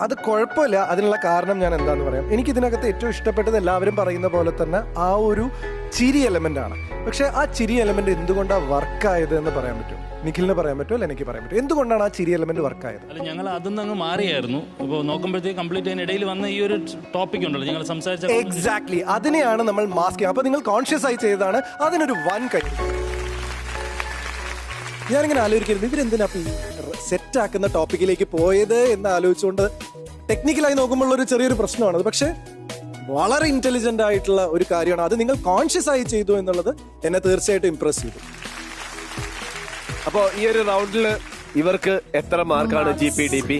Speaker 2: അത് കുഴപ്പമില്ല. അതിനുള്ള കാരണം ഞാൻ എന്താന്ന് പറയാം. എനിക്ക് ഇതിനകത്ത് ഏറ്റവും ഇഷ്ടപ്പെട്ടത് എല്ലാവരും പറയുന്ന പോലെ തന്നെ ആ ഒരു ചിരി എലമെന്റ് ആണ്. പക്ഷെ ആ ചിരി എലമെന്റ് എന്തുകൊണ്ടാണ് വർക്കായത് എന്ന് പറയാൻ പറ്റും? നിഖിലിന് പറയാൻ പറ്റുമോ അല്ല എനിക്ക് പറയാൻ പറ്റും? എന്തുകൊണ്ടാണ് ആ ചിരി എലമെന്റ് വർക്കായത്?
Speaker 8: അല്ല, ഞങ്ങൾ അതിന്ന് അങ്ങ് മാറിയായിരുന്നു. ഇപ്പോൾ നോക്കുമ്പോഴത്തേക്ക് കംപ്ലീറ്റ് അതിനിടയിൽ വന്ന ഈ ഒരു ടോപ്പിക് ഉണ്ടല്ലോ ഞങ്ങൾ സംസാരിച്ച,
Speaker 2: എക്സാക്ട്ലി അതിനെയാണ് നമ്മൾ മാസ്ക്. അപ്പൊ നിങ്ങൾ കോൺഷ്യസ് ആയി ചെയ്തതാണ്. അതിനൊരു വൻ കൈ. ഞാനിങ്ങനെ ആലോചിക്കരുത് ഇവരെന്തിനാ ഈ സെറ്റാക്കുന്ന ടോപ്പിക്കിലേക്ക് പോയത് എന്ന് ആലോചിച്ചുകൊണ്ട് ടെക്നിക്കലായി നോക്കുമ്പോൾ ഒരു ചെറിയൊരു പ്രശ്നമാണ്. പക്ഷെ വളരെ ഇന്റലിജന്റ് ആയിട്ടുള്ള ഒരു കാര്യമാണ്. അത് നിങ്ങൾ കോൺഷ്യസ് ആയി ചെയ്തു എന്നുള്ളത് എന്നെ തീർച്ചയായിട്ടും ഇംപ്രസ് ചെയ്തു.
Speaker 3: അപ്പോ ഈ ഒരു റൗണ്ടില് ഇവർക്ക് എത്ര മാർക്കാണ് GPDP?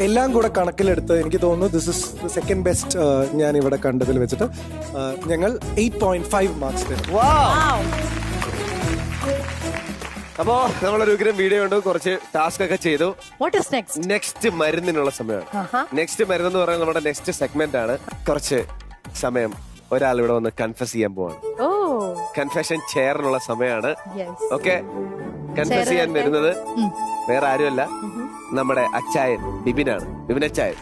Speaker 2: എല്ലാം കൂടെ കണക്കിലെടുത്ത് എനിക്ക് തോന്നുന്നു this is the second best ഞാൻ ഇവിടെ കണ്ടതിൽ വെച്ചിട്ട് ഞങ്ങൾ 8.5 മാർക്സ് തരും.
Speaker 3: അപ്പോ നമ്മളൊരു ഉഗ്രം വീഡിയോ ഉണ്ട്, കുറച്ച് ടാസ്ക് ഒക്കെ ചെയ്തു. നെക്സ്റ്റ് മരുന്നിനുള്ള സമയമാണ്. നെക്സ്റ്റ് മരുന്ന് എന്ന് പറയുന്നത് നമ്മുടെ നെക്സ്റ്റ് സെഗ്മെന്റ് ആണ്. കുറച്ച് സമയം ഒരാൾ ഇവിടെ വന്ന് കൺഫസ് ചെയ്യാൻ പോവാണ്. കൺഫെഷൻ ചെയറിനുള്ള സമയമാണ്. ഓക്കെ, കൺഫസ് ചെയ്യാൻ വരുന്നത് വേറെ ആരുമല്ല, നമ്മുടെ അച്ചായൻ ബിബിനാണ്. ബിബിൻ അച്ചായൻ.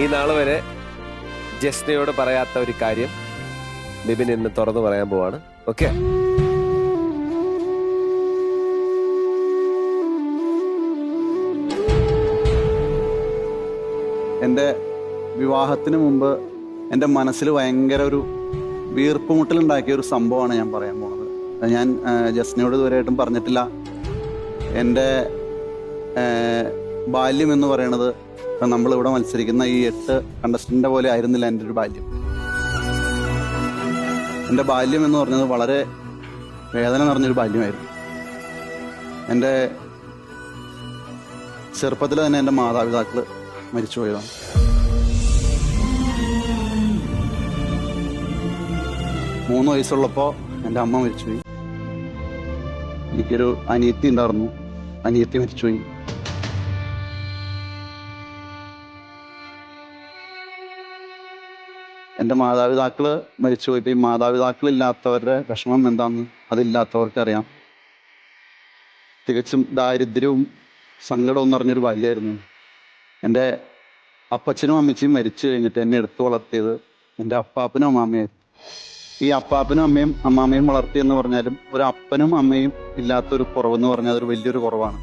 Speaker 3: ഈ നാള് വരെ ജസ്നയോട് പറയാത്ത ഒരു കാര്യം ബിബിൻ ഇന്ന് തുറന്നു പറയാൻ പോവാണ്. ഓക്കെ,
Speaker 9: എൻ്റെ വിവാഹത്തിന് മുമ്പ് എൻ്റെ മനസ്സിൽ ഭയങ്കര ഒരു വീർപ്പുമുട്ടലുണ്ടാക്കിയ ഒരു സംഭവമാണ് ഞാൻ പറയാൻ പോകുന്നത്. ഞാൻ ജസ്നയോട് ഇതുവരെയായിട്ടും പറഞ്ഞിട്ടില്ല. എൻ്റെ ബാല്യം എന്ന് പറയുന്നത് നമ്മളിവിടെ മത്സരിക്കുന്ന ഈ 8 കണ്ടസ്റ്റന്റിന്റെ പോലെ ആയിരുന്നില്ല എൻ്റെ ഒരു ബാല്യം. എൻ്റെ ബാല്യം എന്ന് പറഞ്ഞത് വളരെ വേദന നിറഞ്ഞൊരു ബാല്യമായിരുന്നു. എൻ്റെ ചെറുപ്പത്തിൽ തന്നെ എൻ്റെ മാതാപിതാക്കൾ മരിച്ചുപോയതാണ്. മൂന്ന് വയസ്സുള്ളപ്പോൾ എൻ്റെ അമ്മ മരിച്ചുപോയി. എനിക്കൊരു അനിയത്തി ഉണ്ടായിരുന്നു, അനിയത്തി മരിച്ചുപോയി. എൻ്റെ മാതാപിതാക്കൾ മരിച്ചുപോയി. ഈ മാതാപിതാക്കളില്ലാത്തവരുടെ വിഷമം എന്താണെന്ന് അതില്ലാത്തവർക്ക് അറിയാം. തികച്ചും ദാരിദ്ര്യവും സങ്കടവും നിറഞ്ഞൊരു ബാല്യമായിരുന്നു. എൻ്റെ അപ്പച്ചനും അമ്മച്ചിയും മരിച്ചു കഴിഞ്ഞിട്ട് എന്നെ എടുത്തു വളർത്തിയത് എൻ്റെ അപ്പാപ്പനും അമ്മാമ്മയായിരുന്നു. ഈ അപ്പാപ്പനും അമ്മയും അമ്മാമ്മയും വളർത്തിയെന്ന് പറഞ്ഞാലും ഒരു അപ്പനും അമ്മയും ഇല്ലാത്തൊരു കുറവെന്ന് പറഞ്ഞാൽ അതൊരു വലിയൊരു കുറവാണ്.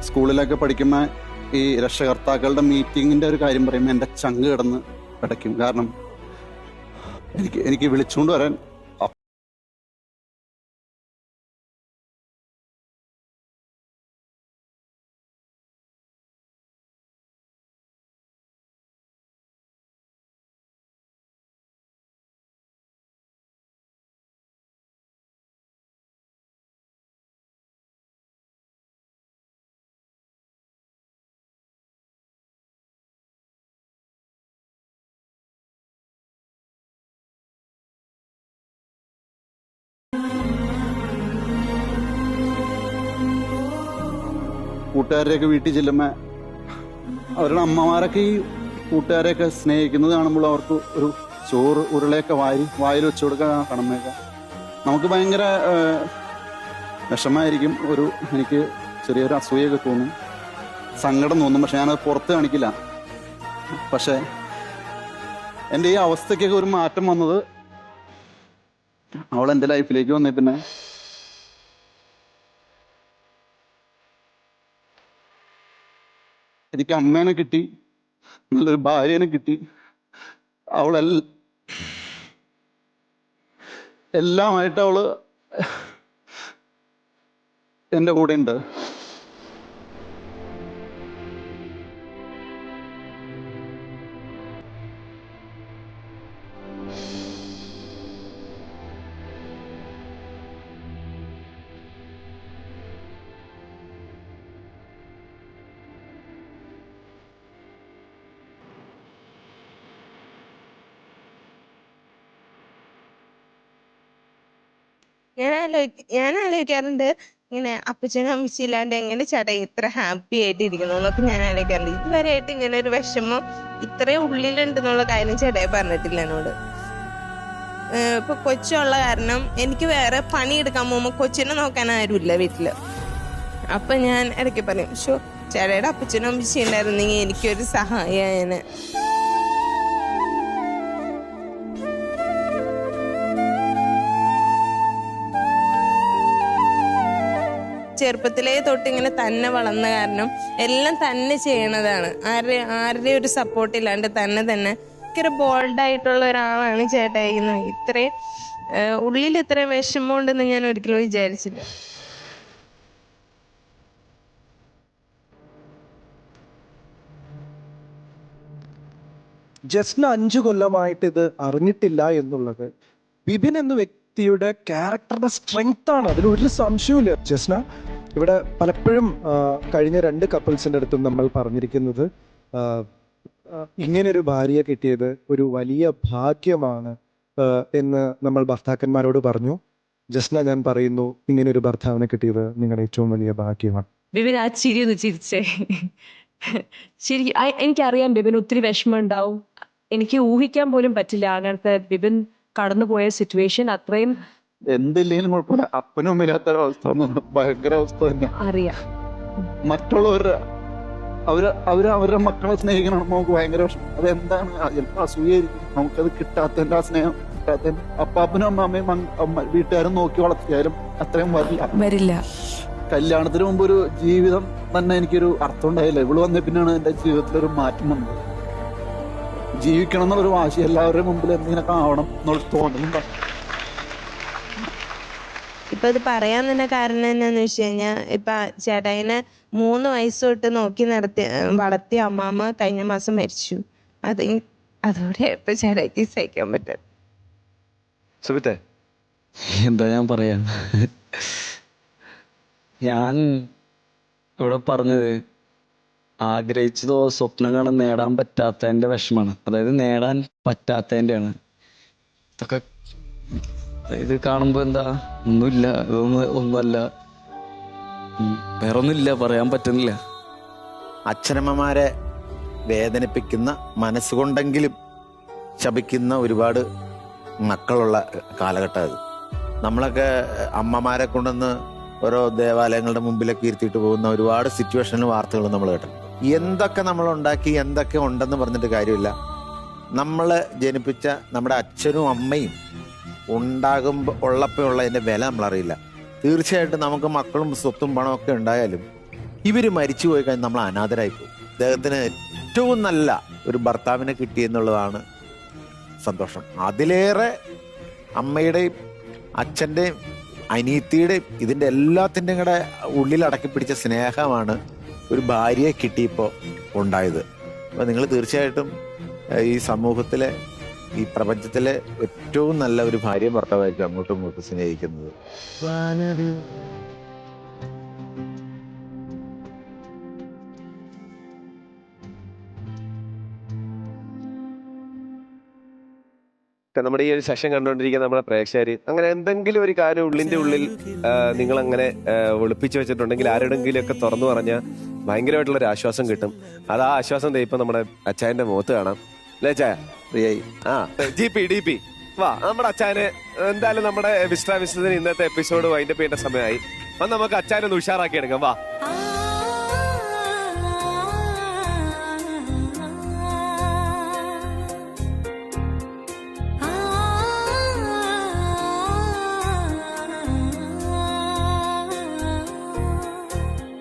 Speaker 9: സ്കൂളിലൊക്കെ പഠിക്കുമ്പോൾ ഈ രക്ഷകർത്താക്കളുടെ മീറ്റിങ്ങിൻ്റെ ഒരു കാര്യം പറയുമ്പോൾ എൻ്റെ ചങ്ക് കിടന്ന് കിടക്കും. കാരണം എനിക്ക് വിളിച്ചുകൊണ്ട് വരാൻ കൂട്ടുകാരെയൊക്കെ വീട്ടിൽ ചെല്ലുമ്പോൾ അവരുടെ അമ്മമാരൊക്കെ ഈ കൂട്ടുകാരെയൊക്കെ സ്നേഹിക്കുന്നത് കാണുമ്പോൾ അവർക്ക് ഒരു ചോറ് ഉരുളയൊക്കെ വായിൽ വെച്ചു കൊടുക്കാൻ കടമയൊക്കെ നമുക്ക് ഭയങ്കര വിഷമമായിരിക്കും. എനിക്ക് ചെറിയൊരു അസൂയൊക്കെ തോന്നും, സങ്കടം തോന്നും. പക്ഷെ ഞാനത് പുറത്ത് കാണിക്കില്ല. പക്ഷെ എൻ്റെ ഈ അവസ്ഥയ്ക്കൊക്കെ ഒരു മാറ്റം വന്നത് അവൾ എൻ്റെ ലൈഫിലേക്ക് വന്നേ പിന്നെ എനിക്ക് അമ്മേനെ കിട്ടി, നല്ലൊരു ഭാര്യനെ കിട്ടി. എല്ലാമായിട്ട് അവള് എൻ്റെ കൂടെ ഉണ്ട്.
Speaker 15: ഞാൻ ആലോചിക്കാറുണ്ട് ഇങ്ങനെ അപ്പച്ചനും അമ്മച്ചും ഇല്ലാണ്ട് എങ്ങനെ ചേട്ടാ ഇത്ര ഹാപ്പി ആയിട്ട് ഇരിക്കുന്നു എന്നൊക്കെ ഞാൻ ആലോചിക്കാറുണ്ട്. ഇതുവരെയായിട്ട് ഇങ്ങനെ ഒരു വിഷമം ഇത്രയും ഉള്ളിലുണ്ടെന്നുള്ള കാര്യം ചേട്ടായി പറഞ്ഞിട്ടില്ല എന്നോട്. ഇപ്പൊ കൊച്ചുള്ള കാരണം എനിക്ക് വേറെ പണിയെടുക്കാൻ പോകുമ്പോൾ കൊച്ചിനെ നോക്കാൻ ആരുമില്ല വീട്ടില്. അപ്പൊ ഞാൻ ഇടയ്ക്ക് പറയും, ഷോ ചേട്ടയുടെ അപ്പച്ചനും അമ്മച്ചും ഉണ്ടായിരുന്നെങ്കിൽ എനിക്കൊരു സഹായം. ചെറുപ്പത്തിലേ തൊട്ട് ഇങ്ങനെ തന്നെ വളർന്ന കാരണം എല്ലാം തന്നെ ചെയ്യണതാണ്. ആരുടെ ഒരു സപ്പോർട്ട് ഇല്ലാണ്ട് തന്നെ ഭയങ്കര ബോൾഡായിട്ടുള്ള ഒരാളാണ് ചേട്ടായി. ഇത്രയും ഉള്ളിൽ ഇത്രയും വിഷമം ഉണ്ടെന്ന് ഞാൻ ഒരിക്കലും വിചാരിച്ചില്ല.
Speaker 2: ജസ്ന 5 കൊല്ലമായിട്ട് ഇത് അറിഞ്ഞിട്ടില്ല എന്നുള്ളത് ബിബിൻ എന്ന വ്യക്തിയുടെ ക്യാരക്ടറുടെ സ്ട്രെങ്ത് ആണ്, അതിലൊരു സംശയമില്ല. ജസ്ന ഇവിടെ പലപ്പോഴും കഴിഞ്ഞ 2 കപ്പിൾസിൻ്റെ അടുത്തും നമ്മൾ പറഞ്ഞിരിക്കുന്നത് ഇങ്ങനൊരു ഭാര്യയെ കിട്ടിയത് ഒരു വലിയ ഭാഗ്യമാണ് എന്ന് നമ്മൾ ഭർത്താക്കന്മാരോട് പറഞ്ഞു. ജസ്ന ഞാൻ പറയുന്നു, ഇങ്ങനൊരു ഭർത്താവിനെ കിട്ടിയത് നിങ്ങളുടെ ഏറ്റവും വലിയ ഭാഗ്യമാണ്.
Speaker 10: ബിബിൻ ആ ചിരി ഒന്ന് ചിരിച്ചേ. ശരി, എനിക്കറിയാം ബിബിൻ ഒത്തിരി വിഷമം ഉണ്ടാവും. എനിക്ക് ഊഹിക്കാൻ പോലും പറ്റില്ല അങ്ങനത്തെ ബിബിൻ കടന്നുപോയ സിറ്റുവേഷൻ. അത്രയും
Speaker 9: എന്തില്ലേലും കുഴപ്പമില്ല, അപ്പനും അമ്മയില്ലാത്ത അവസ്ഥ ഭയങ്കര അവസ്ഥ തന്നെ.
Speaker 10: അറിയാം.
Speaker 9: മറ്റുള്ളവരുടെ അവരുടെ മക്കളെ സ്നേഹിക്കണം നമുക്ക് ഭയങ്കര വിഷമം. അതെന്താണ് ചിലപ്പോൾ അസൂയായിരിക്കും, നമുക്കത് കിട്ടാത്തതിന്റെ ആ സ്നേഹം കിട്ടാത്തതിന്റെ. അപ്പാപ്പനും അമ്മയും വീട്ടുകാരും നോക്കി വളർത്തിയാലും അത്രയും വരില്ല. കല്യാണത്തിന് മുമ്പ് ഒരു ജീവിതം തന്നെ എനിക്കൊരു അർത്ഥം ഉണ്ടായില്ല. ഇവള് വന്ന പിന്നെയാണ് എന്റെ ജീവിതത്തിലൊരു മാറ്റം വന്നത്. ജീവിക്കണം എന്നുള്ളൊരു വാശി, എല്ലാവരുടെയും മുമ്പിൽ എന്തെങ്കിലുമൊക്കെ ആവണം എന്നുള്ള തോന്നലും.
Speaker 15: ഇപ്പൊ ഇത് പറയാൻ തന്നെ കാരണം എന്നാന്ന് വെച്ച് കഴിഞ്ഞാൽ ഇപ്പൊ ചേട്ടായിനെ 3 വയസ്സ് തൊട്ട് നോക്കി വളർത്തിയ അമ്മാമ്മ കഴിഞ്ഞ മാസം മരിച്ചു. അതോടെ ഇപ്പൊ ചേട്ടായിക്ക് സഹിക്കാൻ പറ്റും.
Speaker 3: സുബിത്തെ
Speaker 4: എന്താ ഞാൻ പറയാ, ഞാൻ ഇവിടെ പറഞ്ഞത് ആഗ്രഹിച്ചതോ സ്വപ്നം കാണാൻ നേടാൻ പറ്റാത്തതിൻ്റെ വിഷമാണ്. അതായത് നേടാൻ പറ്റാത്തതിൻ്റെയാണ് ഇതൊക്കെ. ഇത് കാണുമ്പോൾ എന്താ ഒന്നുമില്ല, ഒന്നുമല്ല, വേറെ ഒന്നുമില്ല, പറയാൻ പറ്റുന്നില്ല.
Speaker 14: അച്ഛനമ്മമാരെ വേദനിപ്പിക്കുന്ന, മനസ്സുകൊണ്ടെങ്കിലും ശപിക്കുന്ന ഒരുപാട് മക്കളുള്ള കാലഘട്ടം അത്. നമ്മളൊക്കെ അമ്മമാരെ കൊണ്ടുവന്ന് ഓരോ ദേവാലയങ്ങളുടെ മുമ്പിലൊക്കെ ഇരുത്തിയിട്ട് പോകുന്ന ഒരുപാട് സിറ്റുവേഷനിൽ വാർത്തകൾ നമ്മൾ കേട്ടിട്ടുണ്ട്. എന്തൊക്കെ നമ്മൾ ഉണ്ടാക്കി, എന്തൊക്കെ ഉണ്ടെന്ന് പറഞ്ഞിട്ട് കാര്യമില്ല. നമ്മളെ ജനിപ്പിച്ച നമ്മുടെ അച്ഛനും അമ്മയും ഉണ്ടാകുമ്പോൾ ഉള്ളപ്പോഴുള്ളതിൻ്റെ വില നമ്മളറിയില്ല. തീർച്ചയായിട്ടും നമുക്ക് മക്കളും സ്വത്തും പണമൊക്കെ ഉണ്ടായാലും ഇവർ മരിച്ചു പോയി കഴിഞ്ഞാൽ നമ്മൾ അനാഥരായി പോകും. അദ്ദേഹത്തിന് ഏറ്റവും നല്ല ഒരു ഭർത്താവിനെ കിട്ടിയെന്നുള്ളതാണ് സന്തോഷം. അതിലേറെ അമ്മയുടെയും അച്ഛൻ്റെയും അനിയത്തിയുടെയും ഇതിൻ്റെ എല്ലാത്തിൻ്റെയും കൂടെ ഉള്ളിൽ അടക്കി പിടിച്ച സ്നേഹമാണ് ഒരു ഭാര്യയെ കിട്ടിയപ്പോൾ ഉണ്ടായത്. അപ്പോൾ നിങ്ങൾ തീർച്ചയായിട്ടും ഈ സമൂഹത്തിലെ, ഈ പ്രപഞ്ചത്തിലെ ഏറ്റവും നല്ല ഒരു ഭാര്യ ഭർത്താവായിരിക്കും അങ്ങോട്ടും ഇങ്ങോട്ടും സ്നേഹിക്കുന്നത്.
Speaker 3: നമ്മുടെ ഈ ഒരു സെഷൻ കണ്ടുകൊണ്ടിരിക്കുന്ന നമ്മുടെ പ്രേക്ഷകർ അങ്ങനെ എന്തെങ്കിലും ഒരു കാര്യം ഉള്ളിന്റെ ഉള്ളിൽ നിങ്ങൾ അങ്ങനെ ഒളിപ്പിച്ചു വെച്ചിട്ടുണ്ടെങ്കിൽ ആരുടെങ്കിലും ഒക്കെ തുറന്നു പറഞ്ഞാൽ ഭയങ്കരമായിട്ടുള്ള ഒരു ആശ്വാസം കിട്ടും. അത് ആ ആശ്വാസം ഇപ്പൊ നമ്മുടെ അച്ചായന്റെ മുഖത്ത് കാണാം. അല്ലേ ചായ? ആ DP വാ, നമ്മുടെ അച്ചായന് എന്തായാലും നമ്മുടെ വിശ്രാമിച്ചതിന് ഇന്നത്തെ എപ്പിസോഡ് വൈൻഡപ്പ് ചെയ്യേണ്ട സമയമായി. അപ്പൊ നമുക്ക് അച്ചായനെ ഒന്ന് ഉഷാറാക്കി എടുക്കാം. വാ.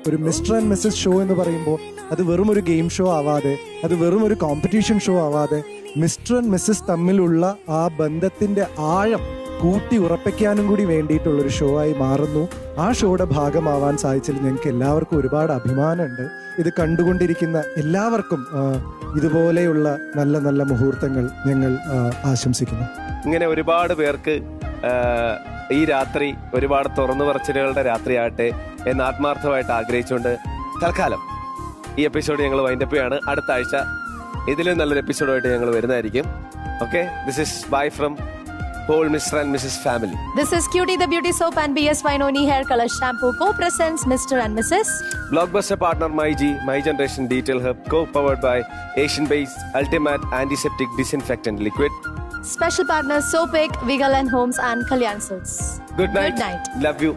Speaker 2: ഒരു മിസ്റ്റർ ആൻഡ് മിസ്സസ് ഷോ എന്ന് പറയുമ്പോൾ അത് വെറും ഒരു ഗെയിം ഷോ ആവാതെ, അത് വെറും ഒരു കോമ്പറ്റീഷൻ ഷോ ആവാതെ, മിസ്റ്റർ ആൻഡ് മിസ്സസ് തമ്മിലുള്ള ആ ബന്ധത്തിന്റെ ആഴം കൂട്ടി ഉറപ്പിക്കാനും കൂടി വേണ്ടിയിട്ടുള്ളൊരു ഷോ ആയി മാറുന്നു. ആ ഷോയുടെ ഭാഗമാവാൻ സാധിച്ചതിൽ ഞങ്ങൾക്ക് എല്ലാവർക്കും ഒരുപാട് അഭിമാനമുണ്ട്. ഇത് കണ്ടുകൊണ്ടിരിക്കുന്ന എല്ലാവർക്കും ഇതുപോലെയുള്ള നല്ല നല്ല മുഹൂർത്തങ്ങൾ ഞങ്ങൾ ആശംസിക്കുന്നു.
Speaker 3: ഇങ്ങനെ ഒരുപാട് പേർക്ക് ഈ രാത്രി ഒരുപാട് തുറന്നു പറച്ചിലുകളുടെ രാത്രിയാകട്ടെ എന്ന് ആത്മാർത്ഥമായിട്ട് ആഗ്രഹിച്ചുകൊണ്ട് തൽക്കാലം ഈ എപ്പിസോഡ് ഞങ്ങൾ വൈൻഡപ്പ് ചെയ്യാണ്. അടുത്ത ആഴ്ച ഇതിലും നല്ലൊരു എപ്പിസോഡുമായിട്ട് ഞങ്ങൾ വരുന്നതായിരിക്കും. Okay, this is bye from whole Mr. and Mrs. family.
Speaker 1: This is Cutie the Beauty Soap and BS Vinoni Hair Color Shampoo co-presents Mr. and Mrs.
Speaker 3: Blockbuster partner MyG, My Generation Detail Hub, co-powered by Asian Base Ultimate Antiseptic Disinfectant Liquid.
Speaker 1: Special partners Soapik, Vigaland Homes and Kalyan Silks.
Speaker 3: Good night.
Speaker 1: Good night.
Speaker 3: Love you.